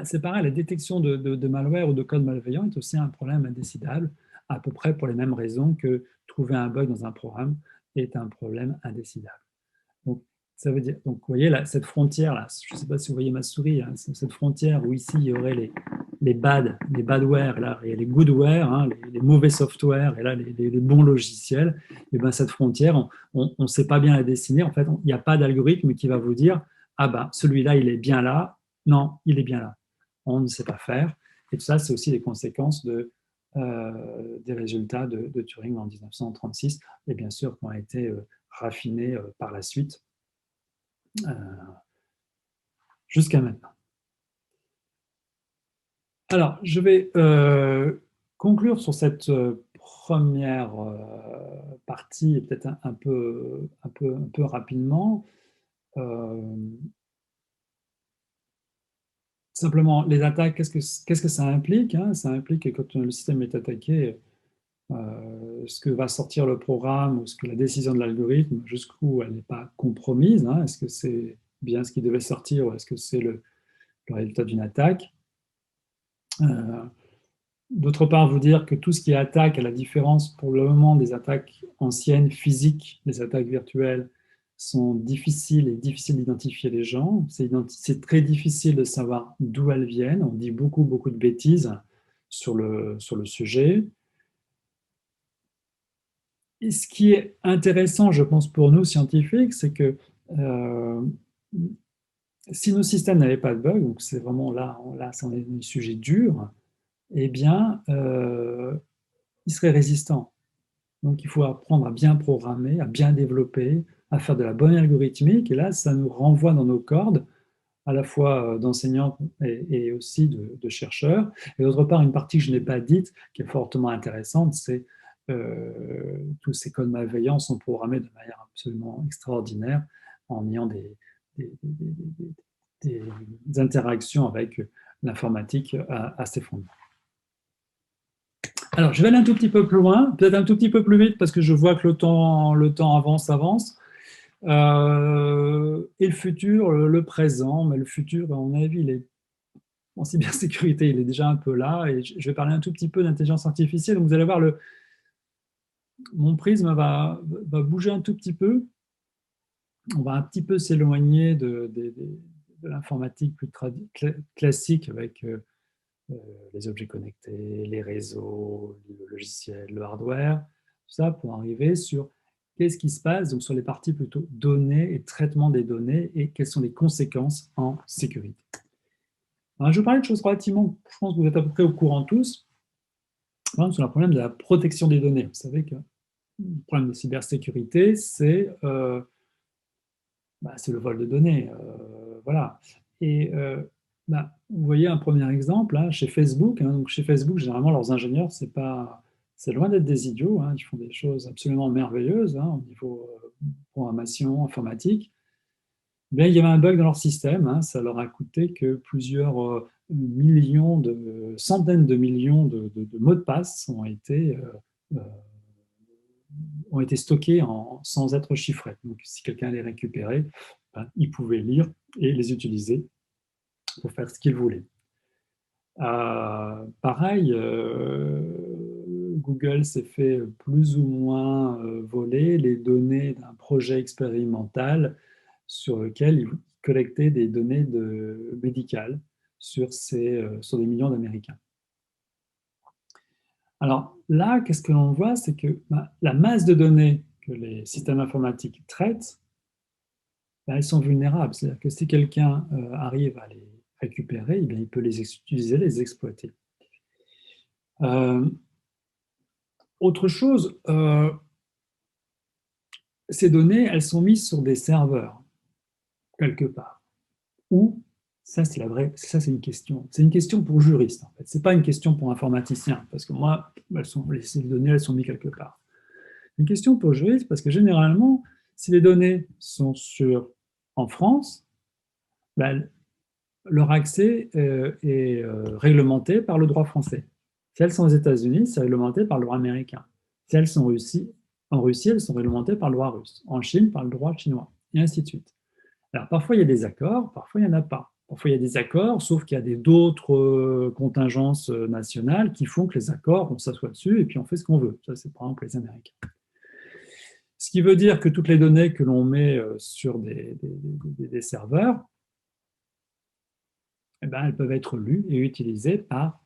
C'est pareil, la détection de malware ou de code malveillant est aussi un problème indécidable, à peu près pour les mêmes raisons que trouver un bug dans un programme est un problème indécidable. Donc, ça veut dire, donc, vous voyez, là, cette frontière-là, je ne sais pas si vous voyez ma souris, hein, cette frontière où ici, il y aurait les badware, là, et les goodware, hein, les mauvais software, et là, les bons logiciels, et bien cette frontière, on ne sait pas bien la dessiner. En fait, il n'y a pas d'algorithme qui va vous dire « Ah ben, celui-là, il est bien là. Non, il est bien là. » On ne sait pas faire. Et tout ça, c'est aussi les conséquences des résultats de Turing en 1936, et bien sûr, qui ont été raffinés par la suite jusqu'à maintenant. Alors, je vais conclure sur cette première partie, peut-être un peu rapidement. Simplement, les attaques, qu'est-ce que ça implique, hein? Ça implique que quand le système est attaqué, ce que va sortir le programme ou ce que la décision de l'algorithme, jusqu'où elle n'est pas compromise, hein? Est-ce que c'est bien ce qui devait sortir ou est-ce que c'est le résultat d'une attaque? D'autre part, vous dire que tout ce qui est attaque, à la différence pour le moment des attaques anciennes, physiques, les attaques virtuelles, sont difficiles et difficiles d'identifier les gens. C'est très difficile de savoir d'où elles viennent. On dit beaucoup de bêtises sur le sujet. Et ce qui est intéressant, je pense, pour nous scientifiques, c'est que si nos systèmes n'avaient pas de bugs, donc c'est vraiment là c'est un sujet dur, eh bien, ils seraient résistants. Donc, il faut apprendre à bien programmer, à bien développer, à faire de la bonne algorithmique. Et là, ça nous renvoie dans nos cordes, à la fois d'enseignants et aussi de chercheurs. Et d'autre part, une partie que je n'ai pas dite, qui est fortement intéressante, c'est tous ces codes malveillants sont programmés de manière absolument extraordinaire en ayant des interactions avec l'informatique à ses fondements. Alors, je vais aller un tout petit peu plus loin, peut-être un tout petit peu plus vite parce que je vois que le temps avance. Et le futur, le présent, mais le futur, à mon avis, il est en cybersécurité, il est déjà un peu là. Et je vais parler un tout petit peu d'intelligence artificielle. Donc, vous allez voir, mon prisme va bouger un tout petit peu. On va un petit peu s'éloigner de l'informatique plus classique avec les objets connectés, les réseaux, le logiciel, le hardware, tout ça pour arriver sur qu'est-ce qui se passe, donc sur les parties plutôt données et traitement des données et quelles sont les conséquences en sécurité. Alors, je vais parler de choses relativement, je pense que vous êtes à peu près au courant tous, sur le problème de la protection des données. Vous savez que le problème de cybersécurité, c'est le vol de données. Voilà. Et vous voyez un premier exemple hein, chez Facebook. Hein, donc chez Facebook, généralement, leurs ingénieurs, c'est loin d'être des idiots. Hein, ils font des choses absolument merveilleuses hein, au niveau programmation, informatique. Mais il y avait un bug dans leur système. Hein, ça leur a coûté que plusieurs centaines de millions de mots de passe ont été ont été stockées sans être chiffrées. Donc, si quelqu'un les récupérait, il pouvait lire et les utiliser pour faire ce qu'il voulait. Pareil, Google s'est fait plus ou moins voler les données d'un projet expérimental sur lequel il collectait des données médicales sur des millions d'Américains. Alors là, qu'est-ce que l'on voit? C'est que la masse de données que les systèmes informatiques traitent, elles sont vulnérables. C'est-à-dire que si quelqu'un arrive à les récupérer, eh bien, il peut les utiliser, les exploiter. Autre chose, ces données, elles sont mises sur des serveurs, quelque part. Ou, ça c'est une question. C'est une question pour juriste, en fait. Ce n'est pas une question pour informaticien, parce que moi, ces données, elles sont mises quelque part. Une question pour juriste, parce que généralement, si les données sont en France, ben, leur accès est réglementé par le droit français. Si elles sont aux États-Unis, c'est réglementé par le droit américain. Si elles sont en Russie, elles sont réglementées par le droit russe. En Chine, par le droit chinois, et ainsi de suite. Alors, parfois, il y a des accords, parfois, il n'y en a pas. Parfois, il y a des accords, sauf qu'il y a d'autres contingences nationales qui font que les accords, on s'assoit dessus et puis on fait ce qu'on veut. Ça, c'est par exemple les Américains. Ce qui veut dire que toutes les données que l'on met sur des serveurs, eh ben, elles peuvent être lues et utilisées par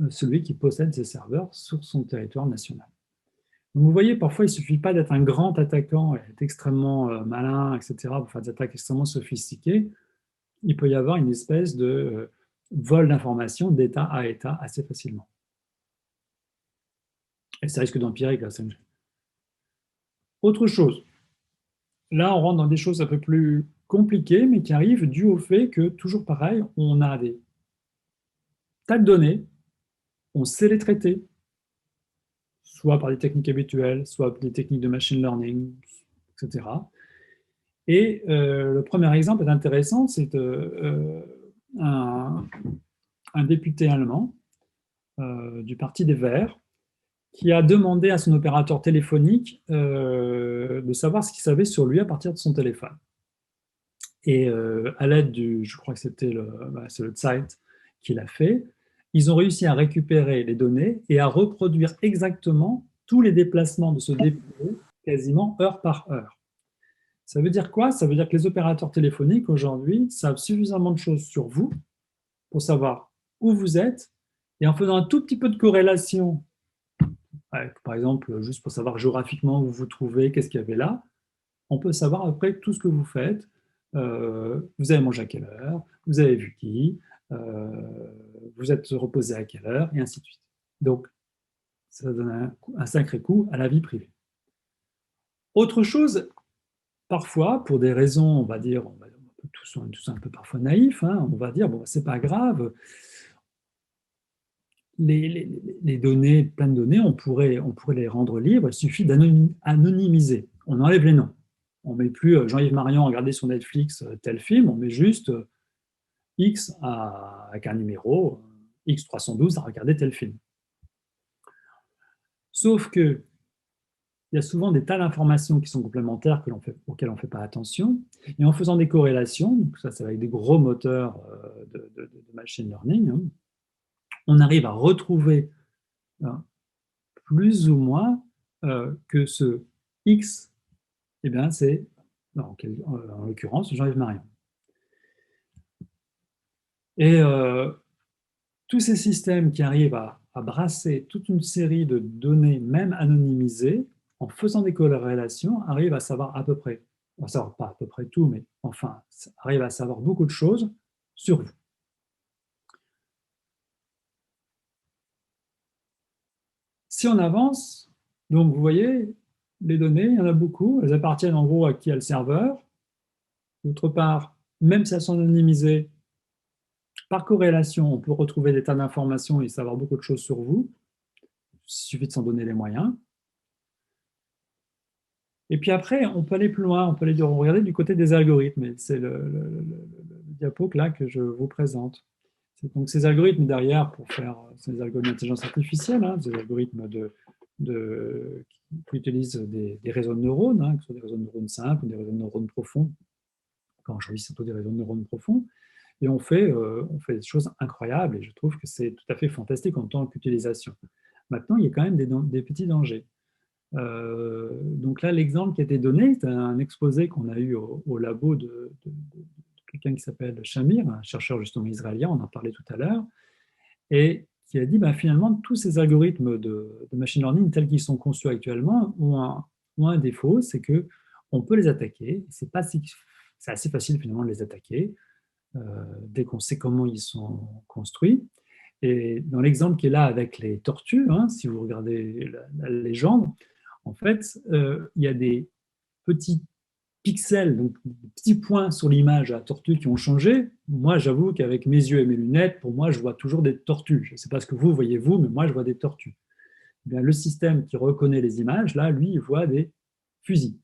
celui qui possède ces serveurs sur son territoire national. Donc vous voyez, parfois, il ne suffit pas d'être un grand attaquant et d'être extrêmement malin, etc., pour faire des attaques extrêmement sophistiquées. Il peut y avoir une espèce de vol d'informations d'État à État assez facilement. Et ça risque d'empirer avec la 5G. Autre chose. Là, on rentre dans des choses un peu plus compliquées, mais qui arrivent dû au fait que, toujours pareil, on a des tas de données, on sait les traiter, soit par des techniques habituelles, soit des techniques de machine learning, etc. Et le premier exemple est intéressant, c'est un député allemand du Parti des Verts qui a demandé à son opérateur téléphonique de savoir ce qu'il savait sur lui à partir de son téléphone. Et à l'aide je crois que c'était c'est le Zeit qui l'a fait, ils ont réussi à récupérer les données et à reproduire exactement tous les déplacements de ce député, quasiment heure par heure. Ça veut dire quoi? Ça veut dire que les opérateurs téléphoniques aujourd'hui savent suffisamment de choses sur vous pour savoir où vous êtes, et en faisant un tout petit peu de corrélation, par exemple, juste pour savoir géographiquement où vous vous trouvez, qu'est-ce qu'il y avait là, on peut savoir après tout ce que vous faites. Vous avez mangé à quelle heure, vous avez vu qui, vous êtes reposé à quelle heure, et ainsi de suite. Donc, ça donne un sacré coup à la vie privée. Autre chose, parfois, pour des raisons, on va dire, tous un peu parfois naïfs, hein, on va dire, bon, c'est pas grave, les données, plein de données, on pourrait les rendre libres, il suffit d'anonymiser. On enlève les noms. On ne met plus Jean-Yves Marion à regarder sur Netflix tel film, on met juste X avec un numéro, X312 à regarder tel film. Sauf que il y a souvent des tas d'informations qui sont complémentaires auxquelles on ne fait pas attention. Et en faisant des corrélations, donc ça c'est avec des gros moteurs de machine learning, hein, on arrive à retrouver plus ou moins que ce X, eh bien c'est, en l'occurrence, Jean-Yves Marion. Et tous ces systèmes qui arrivent à brasser toute une série de données, même anonymisées, en faisant des corrélations, arrivent à savoir à peu près, on ne savoir pas à peu près tout, mais enfin, arrivent à savoir beaucoup de choses sur vous. Si on avance, donc vous voyez, les données, il y en a beaucoup, elles appartiennent en gros à qui a le serveur. D'autre part, même si elles sont anonymisées, par corrélation, on peut retrouver des tas d'informations et savoir beaucoup de choses sur vous. Il suffit de s'en donner les moyens. Et puis après, on peut aller plus loin, on peut aller regarder du côté des algorithmes. C'est le diapo là que je vous présente. Donc ces algorithmes derrière, pour faire ces algorithmes d'intelligence artificielle, hein, des algorithmes de qui utilisent des réseaux de neurones, hein, que ce soit des réseaux de neurones simples ou des réseaux de neurones profonds. Quand je dis surtout des réseaux de neurones profonds. Et on fait des choses incroyables et je trouve que c'est tout à fait fantastique en tant qu'utilisation. Maintenant, il y a quand même des petits dangers. Donc là, l'exemple qui a été donné, c'est un exposé qu'on a eu au labo de quelqu'un qui s'appelle Shamir, un chercheur justement israélien, on en parlait tout à l'heure, et qui a dit finalement tous ces algorithmes de machine learning tels qu'ils sont conçus actuellement ont un défaut, c'est que on peut les attaquer. C'est assez facile finalement de les attaquer dès qu'on sait comment ils sont construits. Et dans l'exemple qui est là avec les tortues, hein, si vous regardez la légende, en fait, il y a des petits pixels, donc des petits points sur l'image à la tortue qui ont changé. Moi, j'avoue qu'avec mes yeux et mes lunettes, pour moi, je vois toujours des tortues. Je ne sais pas ce que vous voyez, vous, mais moi, je vois des tortues. Eh bien, le système qui reconnaît les images, là, lui, il voit des fusils.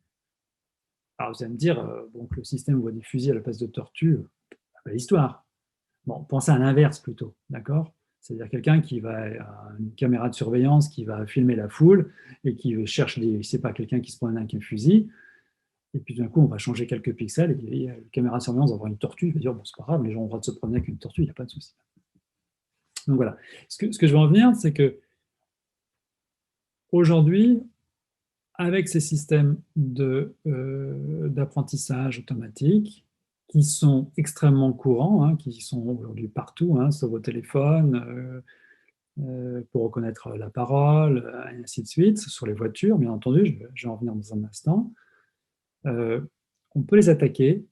Alors, vous allez me dire, bon, que le système voit des fusils à la place de tortues, pas l'histoire. Bon, pensez à l'inverse plutôt, d'accord? C'est-à-dire quelqu'un qui va à une caméra de surveillance qui va filmer la foule et qui cherche je sais pas, quelqu'un qui se promène avec un fusil. Et puis d'un coup, on va changer quelques pixels et la caméra de surveillance va voir une tortue. Il va dire, bon, c'est pas grave, les gens ont le droit de se promener avec une tortue, il n'y a pas de souci. Donc voilà. Ce que je veux en venir, c'est que aujourd'hui, avec ces systèmes d'apprentissage automatique, qui sont extrêmement courants, hein, qui sont aujourd'hui partout, hein, sur vos téléphones, pour reconnaître la parole, et ainsi de suite, sur les voitures, bien entendu, je vais en venir dans un instant. On peut les attaquer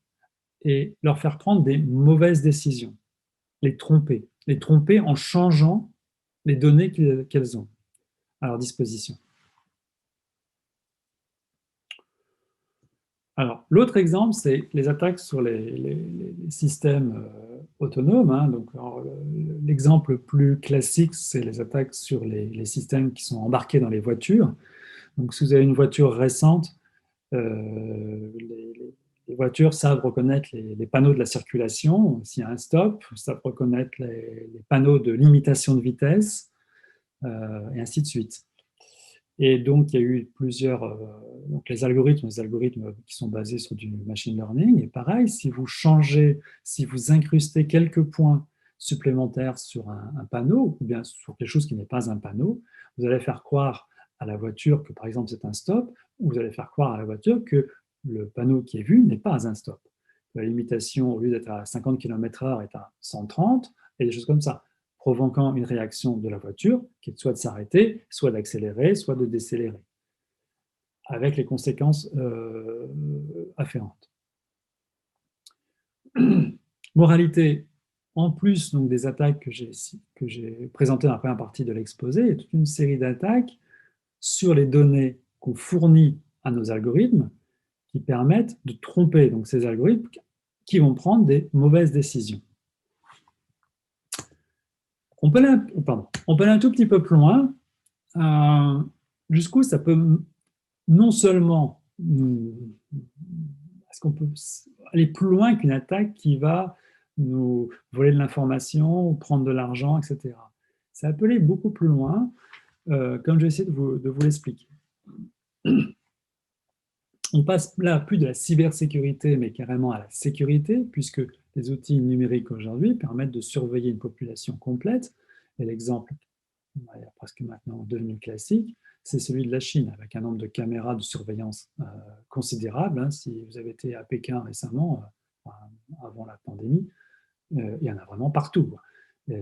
et leur faire prendre des mauvaises décisions, les tromper en changeant les données qu'elles ont à leur disposition. Alors, l'autre exemple, c'est les attaques sur les systèmes autonomes. Hein. Donc, l'exemple le plus classique, c'est les attaques sur les systèmes qui sont embarqués dans les voitures. Donc, si vous avez une voiture récente, les voitures savent reconnaître les panneaux de la circulation. S'il y a un stop, savent reconnaître les panneaux de limitation de vitesse, et ainsi de suite. Et donc, il y a eu plusieurs donc les algorithmes qui sont basés sur du machine learning. Et pareil, si vous incrustez quelques points supplémentaires sur un panneau, ou bien sur quelque chose qui n'est pas un panneau, vous allez faire croire à la voiture que, par exemple, c'est un stop, ou vous allez faire croire à la voiture que le panneau qui est vu n'est pas un stop. La limitation, au lieu d'être à 50 km/h, est à 130, et des choses comme ça, provoquant une réaction de la voiture qui est soit de s'arrêter, soit d'accélérer, soit de décélérer, avec les conséquences afférentes. Moralité, en plus donc, des attaques que j'ai présentées dans la première partie de l'exposé, il y a toute une série d'attaques sur les données qu'on fournit à nos algorithmes qui permettent de tromper donc, ces algorithmes qui vont prendre des mauvaises décisions. On peut aller un tout petit peu plus loin, jusqu'où ça peut non seulement est-ce qu'on peut aller plus loin qu'une attaque qui va nous voler de l'information, prendre de l'argent, etc. Ça peut aller beaucoup plus loin, comme je vais essayer de vous l'expliquer. On passe là plus de la cybersécurité, mais carrément à la sécurité, puisque les outils numériques aujourd'hui permettent de surveiller une population complète. Et l'exemple, presque maintenant devenu classique, c'est celui de la Chine, avec un nombre de caméras de surveillance considérable. Hein. Si vous avez été à Pékin récemment, avant la pandémie, il y en a vraiment partout.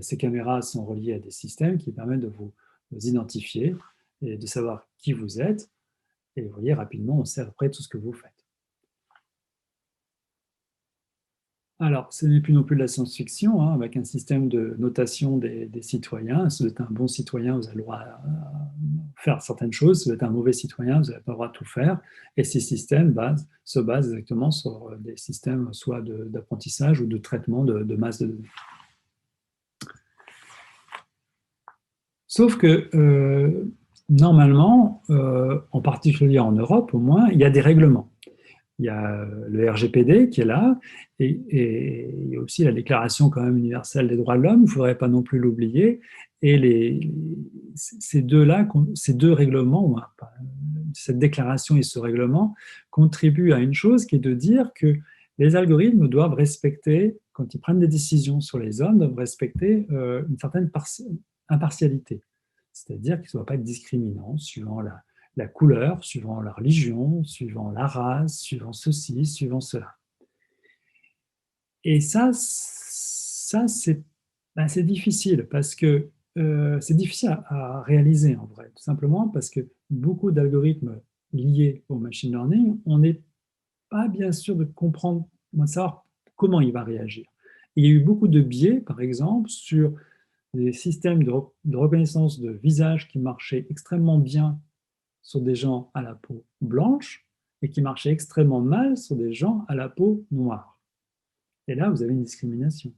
Ces caméras sont reliées à des systèmes qui permettent de vous identifier et de savoir qui vous êtes. Et vous voyez, rapidement, on sait après tout ce que vous faites. Alors, ce n'est plus non plus de la science-fiction, hein, avec un système de notation des citoyens. Si vous êtes un bon citoyen, vous avez le droit à faire certaines choses. Si vous êtes un mauvais citoyen, vous n'avez pas le droit de tout faire. Et ces systèmes se basent exactement sur des systèmes soit d'apprentissage ou de traitement de masse de données. Sauf que, normalement, en particulier en Europe au moins, il y a des règlements. Il y a le RGPD qui est là, et il y a aussi la Déclaration quand même universelle des droits de l'homme, il ne faudrait pas non plus l'oublier, Et ces deux-là, ces deux règlements, cette déclaration et ce règlement, contribuent à une chose qui est de dire que les algorithmes doivent respecter, quand ils prennent des décisions sur les hommes, doivent respecter une certaine impartialité. C'est-à-dire qu'ils ne doivent pas être discriminants suivant la couleur, suivant la religion, suivant la race, suivant ceci, suivant cela. Et ça c'est difficile parce que c'est difficile à réaliser en vrai, tout simplement parce que beaucoup d'algorithmes liés au machine learning, on n'est pas bien sûr de comprendre, de savoir comment il va réagir. Il y a eu beaucoup de biais, par exemple, sur des systèmes de reconnaissance de visage qui marchaient extrêmement bien sur des gens à la peau blanche et qui marchaient extrêmement mal sur des gens à la peau noire. Et là, vous avez une discrimination.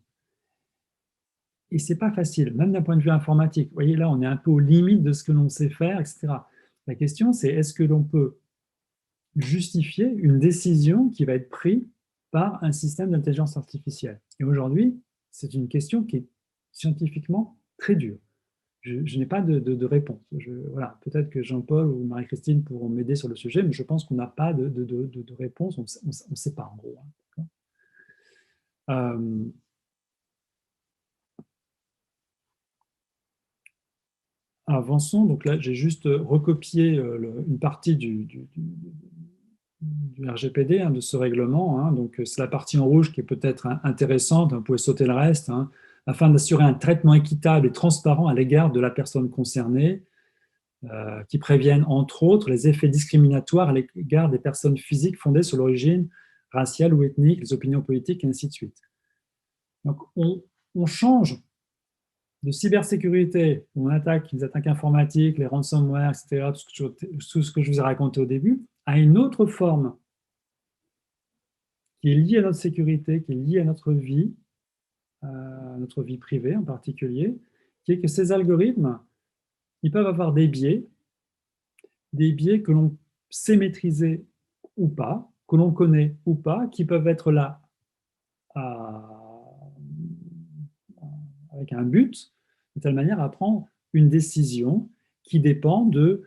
Et ce n'est pas facile, même d'un point de vue informatique. Vous voyez, là, on est un peu aux limites de ce que l'on sait faire, etc. La question, c'est est-ce que l'on peut justifier une décision qui va être prise par un système d'intelligence artificielle? Et aujourd'hui, c'est une question qui est scientifiquement très dure. Je n'ai pas de réponse. Voilà, peut-être que Jean-Paul ou Marie-Christine pourront m'aider sur le sujet, mais je pense qu'on n'a pas de réponse. On ne sait pas, en gros. Avançons. Donc là, j'ai juste recopié une partie du RGPD, de ce règlement. Donc, c'est la partie en rouge qui est peut-être intéressante. Vous pouvez sauter le reste. Afin d'assurer un traitement équitable et transparent à l'égard de la personne concernée, qui préviennent, entre autres, les effets discriminatoires à l'égard des personnes physiques fondées sur l'origine raciale ou ethnique, les opinions politiques, et ainsi de suite. Donc, on change de cybersécurité, on attaque les attaques informatiques, les ransomware, etc., tout ce que je vous ai raconté au début, à une autre forme qui est liée à notre sécurité, qui est liée à notre vie privée en particulier, qui est que ces algorithmes, ils peuvent avoir des biais que l'on sait maîtriser ou pas, que l'on connaît ou pas, qui peuvent être là avec un but, de telle manière à prendre une décision qui dépend de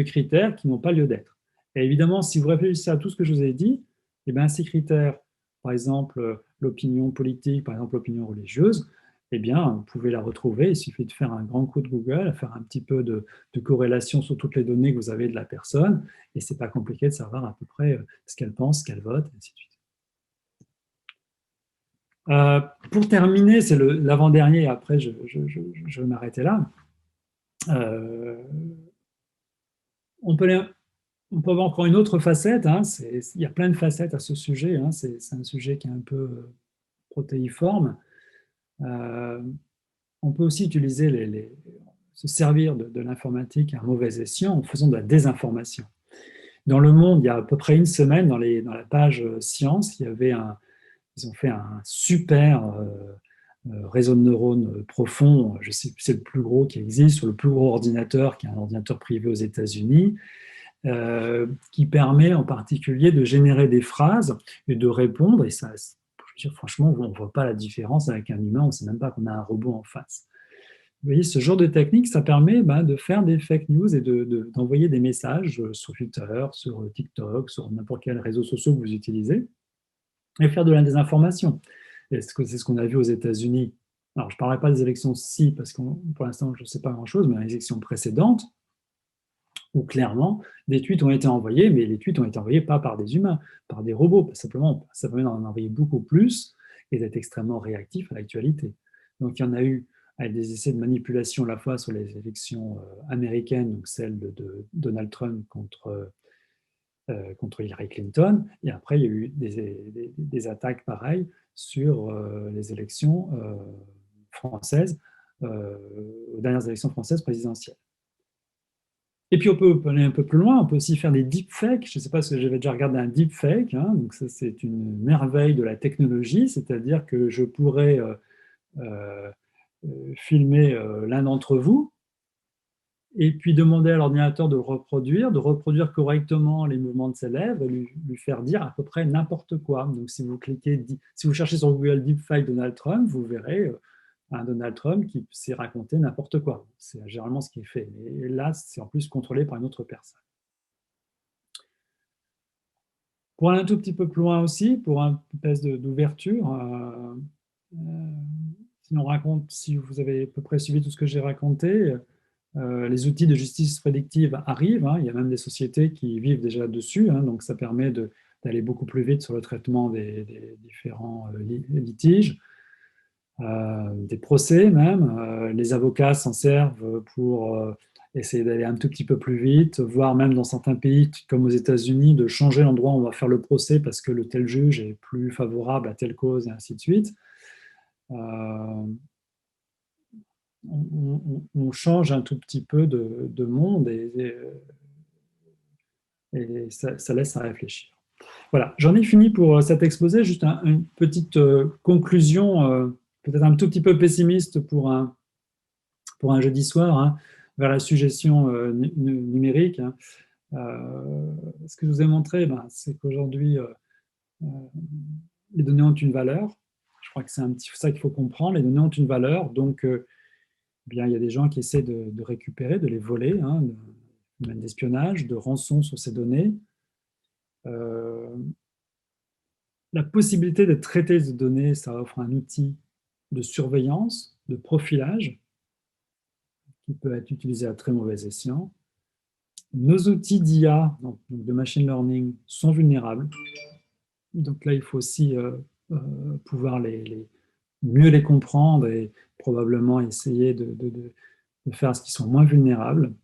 critères qui n'ont pas lieu d'être. Et évidemment, si vous réfléchissez à tout ce que je vous ai dit, eh bien, ces critères, par exemple l'opinion politique, par exemple l'opinion religieuse, eh bien, vous pouvez la retrouver. Il suffit de faire un grand coup de Google, faire un petit peu de corrélation sur toutes les données que vous avez de la personne, et ce n'est pas compliqué de savoir à peu près ce qu'elle pense, ce qu'elle vote, et ainsi de suite. Pour terminer, c'est l'avant-dernier, après je vais m'arrêter là. On peut avoir encore une autre facette, il y a plein de facettes à ce sujet, c'est un sujet qui est un peu protéiforme. On peut aussi utiliser se servir de l'informatique à un mauvais escient en faisant de la désinformation. Dans le monde, il y a à peu près une semaine, dans la page science, ils ont fait un super réseau de neurones profond, je sais, c'est le plus gros qui existe, sur le plus gros ordinateur, qui est un ordinateur privé aux États-Unis, qui permet en particulier de générer des phrases et de répondre. Et ça, je veux dire, franchement, on ne voit pas la différence avec un humain, on ne sait même pas qu'on a un robot en face. Vous voyez, ce genre de technique, ça permet de faire des fake news et d'envoyer des messages sur Twitter, sur TikTok, sur n'importe quel réseau social que vous utilisez, et faire de la désinformation. C'est ce qu'on a vu aux États-Unis. Alors, je ne parlerai pas des élections-ci, parce que pour l'instant, je ne sais pas grand-chose, mais les élections précédentes, où clairement, des tweets ont été envoyés, mais les tweets ont été envoyés pas par des humains, par des robots. Simplement, ça permet d'en envoyer beaucoup plus et d'être extrêmement réactif à l'actualité. Donc, il y en a eu avec des essais de manipulation à la fois sur les élections américaines, donc celle de Donald Trump contre Hillary Clinton, et après, il y a eu des attaques pareilles sur les élections françaises, aux dernières élections françaises présidentielles. Et puis on peut aller un peu plus loin, on peut aussi faire des deepfakes. Je ne sais pas si j'avais déjà regardé un deepfake, donc ça c'est une merveille de la technologie, c'est-à-dire que je pourrais filmer l'un d'entre vous, et puis demander à l'ordinateur de reproduire correctement les mouvements de ses lèvres et lui faire dire à peu près n'importe quoi. Donc si vous cherchez sur Google Deepfake Donald Trump, vous verrez un Donald Trump qui s'est raconté n'importe quoi. C'est généralement ce qui est fait. Et là, c'est en plus contrôlé par une autre personne. Pour aller un tout petit peu plus loin aussi, pour un espèce d'ouverture, si vous avez à peu près suivi tout ce que j'ai raconté, les outils de justice prédictive arrivent. Il y a même des sociétés qui vivent déjà dessus. Donc, ça permet d'aller beaucoup plus vite sur le traitement des différents litiges, des procès même. Les avocats s'en servent pour essayer d'aller un tout petit peu plus vite, voire même dans certains pays comme aux États-Unis, de changer l'endroit où on va faire le procès parce que le tel juge est plus favorable à telle cause, et ainsi de suite. On change un tout petit peu de monde et ça laisse à réfléchir. Voilà, j'en ai fini pour cet exposé. Juste une petite conclusion, peut-être un tout petit peu pessimiste pour un jeudi soir, vers la suggestion numérique. Ce que je vous ai montré, c'est qu'aujourd'hui, les données ont une valeur. Je crois que c'est un petit peu ça qu'il faut comprendre. Les données ont une valeur, donc bien, il y a des gens qui essaient de récupérer, de les voler, même d'espionnage, de rançon sur ces données. La possibilité de traiter ces données, ça offre un outil de surveillance, de profilage, qui peut être utilisé à très mauvais escient. Nos outils d'IA, donc de machine learning, sont vulnérables. Donc là, il faut aussi pouvoir mieux les comprendre et probablement essayer de faire ce qu'ils sont moins vulnérables.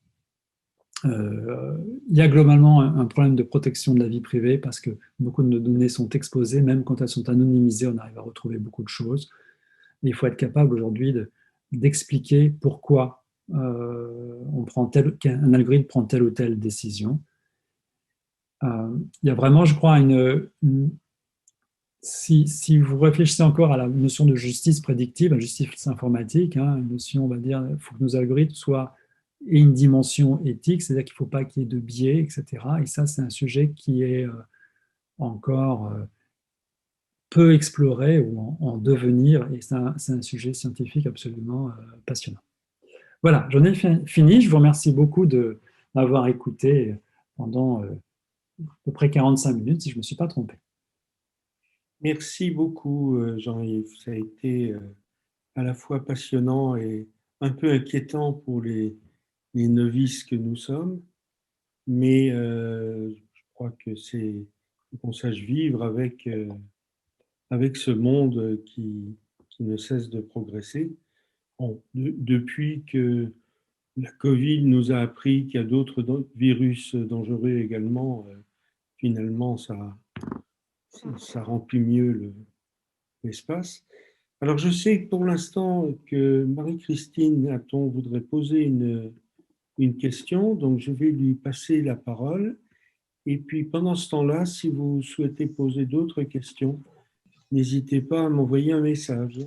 Il y a globalement un problème de protection de la vie privée parce que beaucoup de nos données sont exposées, même quand elles sont anonymisées, on arrive à retrouver beaucoup de choses. Et il faut être capable aujourd'hui d'expliquer pourquoi un algorithme prend telle ou telle décision. Il y a vraiment, je crois, si vous réfléchissez encore à la notion de justice prédictive, la justice informatique, une notion, on va dire, il faut que nos algorithmes aient une dimension éthique, c'est-à-dire qu'il ne faut pas qu'il y ait de biais, etc. Et ça, c'est un sujet qui est encore peu exploré ou en devenir, et c'est un sujet scientifique absolument passionnant. Voilà, j'en ai fini. Je vous remercie beaucoup de m'avoir écouté pendant à peu près 45 minutes, si je ne me suis pas trompé. Merci beaucoup, Jean-Yves. Ça a été à la fois passionnant et un peu inquiétant pour les novices que nous sommes, mais je crois que c'est qu'on sache vivre avec ce monde qui ne cesse de progresser. Bon, depuis que la Covid nous a appris qu'il y a d'autres virus dangereux également, finalement, ça remplit mieux l'espace. Alors, je sais pour l'instant que Marie-Christine Hatton voudrait poser une question, donc je vais lui passer la parole. Et puis, pendant ce temps-là, si vous souhaitez poser d'autres questions, n'hésitez pas à m'envoyer un message.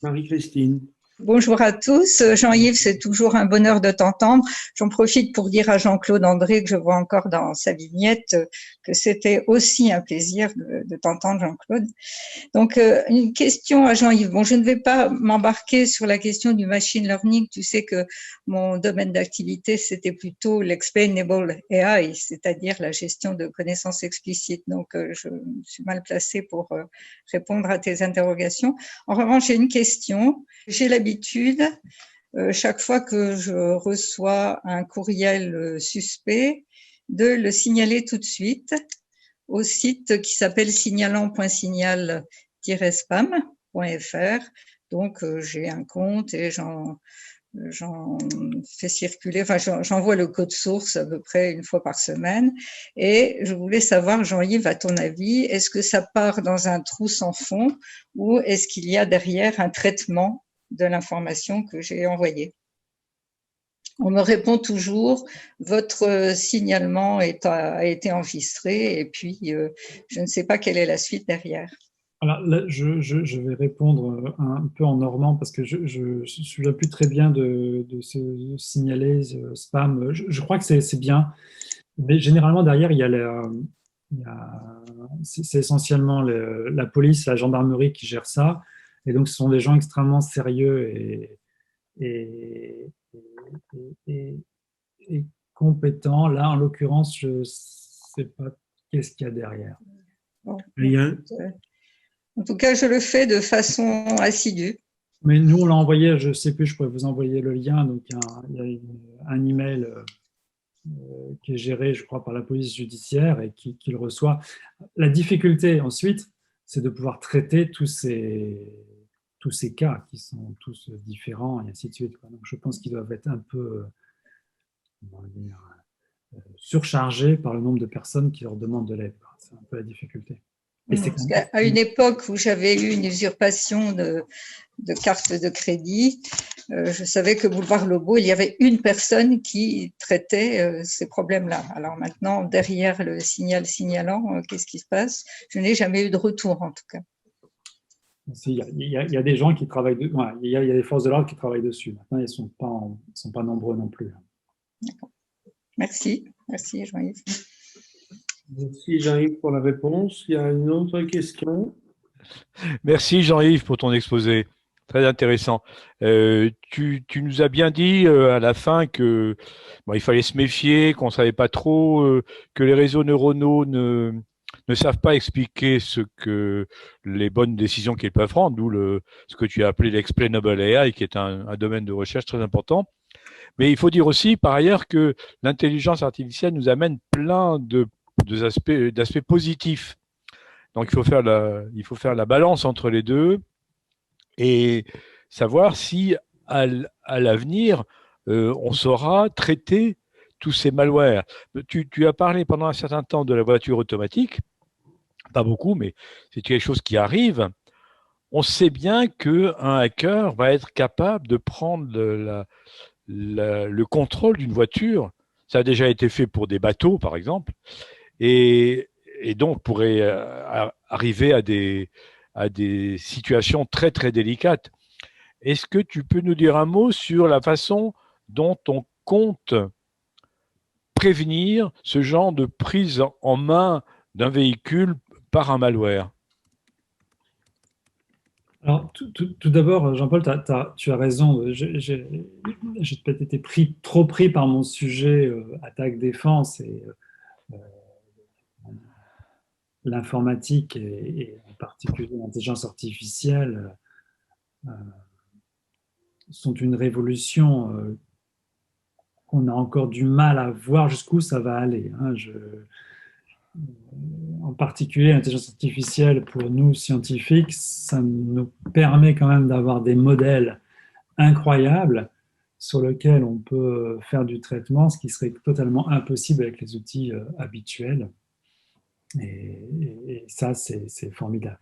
Marie-Christine. Bonjour à tous. Jean-Yves, c'est toujours un bonheur de t'entendre. J'en profite pour dire à Jean-Claude André, que je vois encore dans sa vignette, que c'était aussi un plaisir de t'entendre, Jean-Claude. Donc, une question à Jean-Yves. Bon, je ne vais pas m'embarquer sur la question du machine learning. Tu sais que mon domaine d'activité, c'était plutôt l'explainable AI, c'est-à-dire la gestion de connaissances explicites. Donc, je suis mal placée pour répondre à tes interrogations. En revanche, j'ai une question. J'ai l'habitude, chaque fois que je reçois un courriel suspect, de le signaler tout de suite au site qui s'appelle signalant.signal-spam.fr. Donc, j'ai un compte et j'en fais circuler, enfin, j'envoie le code source à peu près une fois par semaine. Et je voulais savoir, Jean-Yves, à ton avis, est-ce que ça part dans un trou sans fond ou est-ce qu'il y a derrière un traitement de l'information que j'ai envoyée? On me répond toujours, votre signalement a été enregistré et puis je ne sais pas quelle est la suite derrière. Alors là, je vais répondre un peu en normand parce que je ne me souviens plus très bien de ce signaler spam. Je crois que c'est bien, mais généralement derrière, c'est essentiellement la police, la gendarmerie qui gère ça. Et donc, ce sont des gens extrêmement sérieux et, et, et compétents. Là, en l'occurrence, je ne sais pas qu'est-ce qu'il y a derrière. Bon, Rien. en tout cas, je le fais de façon assidue. Mais nous, on l'a envoyé, je ne sais plus, je pourrais vous envoyer le lien. Donc, il y a un email qui est géré, je crois, par la police judiciaire et qui le reçoit. La difficulté, ensuite, c'est de pouvoir traiter tous ces cas qui sont tous différents et ainsi de suite. Donc, je pense qu'ils doivent être un peu surchargés par le nombre de personnes qui leur demandent de l'aide. C'est un peu la difficulté. Parce qu'à une époque où j'avais eu une usurpation de carte de crédit, je savais que Boulevard Lobo, il y avait une personne qui traitait ces problèmes-là. Alors maintenant, derrière le signal signalant, qu'est-ce qui se passe? Je n'ai jamais eu de retour, en tout cas. Il y a des gens qui travaillent, il y a des forces de l'ordre qui travaillent dessus. Maintenant, ils ne sont pas nombreux non plus. D'accord. Merci Jean-Yves. Merci Jean-Yves pour la réponse. Il y a une autre question. Merci Jean-Yves pour ton exposé. Très intéressant. Tu nous as bien dit à la fin que il fallait se méfier, qu'on ne savait pas trop, que les réseaux neuronaux ne savent pas expliquer ce que les bonnes décisions qu'ils peuvent prendre, d'où ce que tu as appelé l'explainable AI, qui est un domaine de recherche très important. Mais il faut dire aussi, par ailleurs, que l'intelligence artificielle nous amène plein d'aspects positifs. Donc, il faut faire la balance entre les deux et savoir si, à l'avenir, on saura traiter tous ces malwares. Tu as parlé pendant un certain temps de la voiture automatique, pas beaucoup, mais c'est quelque chose qui arrive. On sait bien qu'un hacker va être capable de prendre le contrôle d'une voiture. Ça a déjà été fait pour des bateaux, par exemple, et donc pourrait arriver à des situations très, très délicates. Est-ce que tu peux nous dire un mot sur la façon dont on compte prévenir ce genre de prise en main d'un véhicule par un malware? Alors, tout d'abord, Jean-Paul, tu as raison. J'ai peut-être été trop pris par mon sujet attaque-défense et l'informatique et en particulier l'intelligence artificielle sont une révolution qu'on a encore du mal à voir jusqu'où ça va aller. En particulier, l'intelligence artificielle, pour nous scientifiques, ça nous permet quand même d'avoir des modèles incroyables sur lesquels on peut faire du traitement, ce qui serait totalement impossible avec les outils habituels. Et ça, c'est formidable.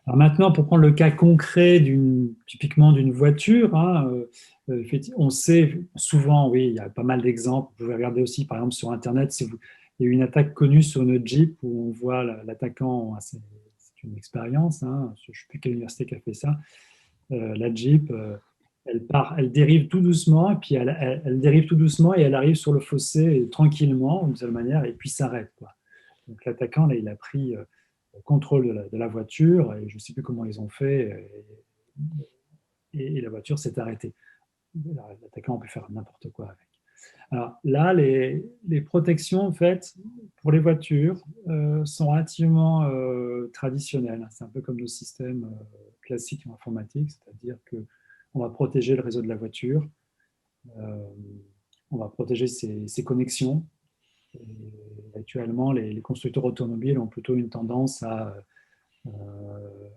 Alors maintenant, pour prendre le cas concret typiquement d'une voiture, on sait souvent, oui, il y a pas mal d'exemples. Vous pouvez regarder aussi, par exemple, sur Internet, il y a eu une attaque connue sur une Jeep où on voit l'attaquant, c'est une expérience, je ne sais plus quelle université qui a fait ça, la Jeep, elle dérive tout doucement, et puis elle dérive tout doucement et elle arrive sur le fossé tranquillement, d'une certaine manière, et puis s'arrête, quoi. Donc l'attaquant, là, il a pris contrôle de la voiture, et je ne sais plus comment ils ont fait, et la voiture s'est arrêtée. L'attaquant a pu faire n'importe quoi avec. Alors là, les protections en fait pour les voitures sont relativement traditionnelles. C'est un peu comme nos systèmes classiques en informatique, c'est-à-dire qu'on va protéger le réseau de la voiture, on va protéger ses connexions. Et actuellement, les constructeurs automobiles ont plutôt une tendance à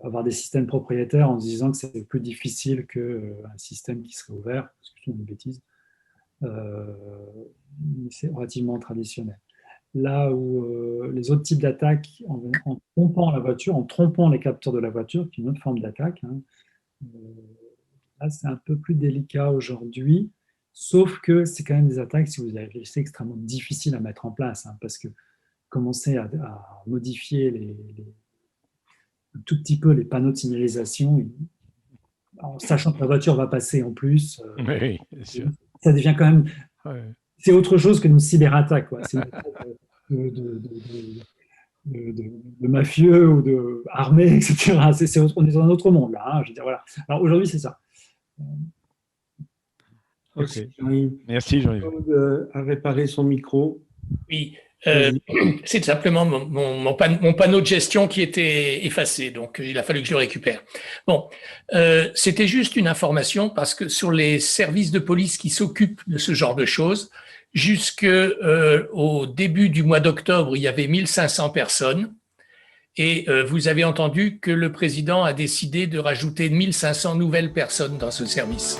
avoir des systèmes propriétaires en se disant que c'est plus difficile qu'un système qui serait ouvert, parce que c'est une bêtise. C'est relativement traditionnel. Là où les autres types d'attaques, en trompant la voiture, en trompant les capteurs de la voiture, qui est une autre forme d'attaque, là c'est un peu plus délicat aujourd'hui, sauf que c'est quand même des attaques, si vous avez, c'est extrêmement difficile à mettre en place, parce que commencer à modifier un tout petit peu les panneaux de signalisation, en sachant que la voiture va passer en plus, Oui, c'est sûr. Ça devient quand même... Ouais. C'est autre chose qu'une cyberattaque. C'est une attaque de mafieux ou de armés, etc. On est dans un autre monde là. Hein, je veux dire, voilà. Alors aujourd'hui, c'est ça. Ok. Jean-Yves. Merci Jean-Yves. Claude a réparé son micro. Oui, Vas-y. c'est simplement mon panneau de gestion qui était effacé, donc il a fallu que je le récupère. Bon, c'était juste une information parce que sur les services de police qui s'occupent de ce genre de choses, au début du mois d'octobre, il y avait 1500 personnes et vous avez entendu que le président a décidé de rajouter 1500 nouvelles personnes dans ce service.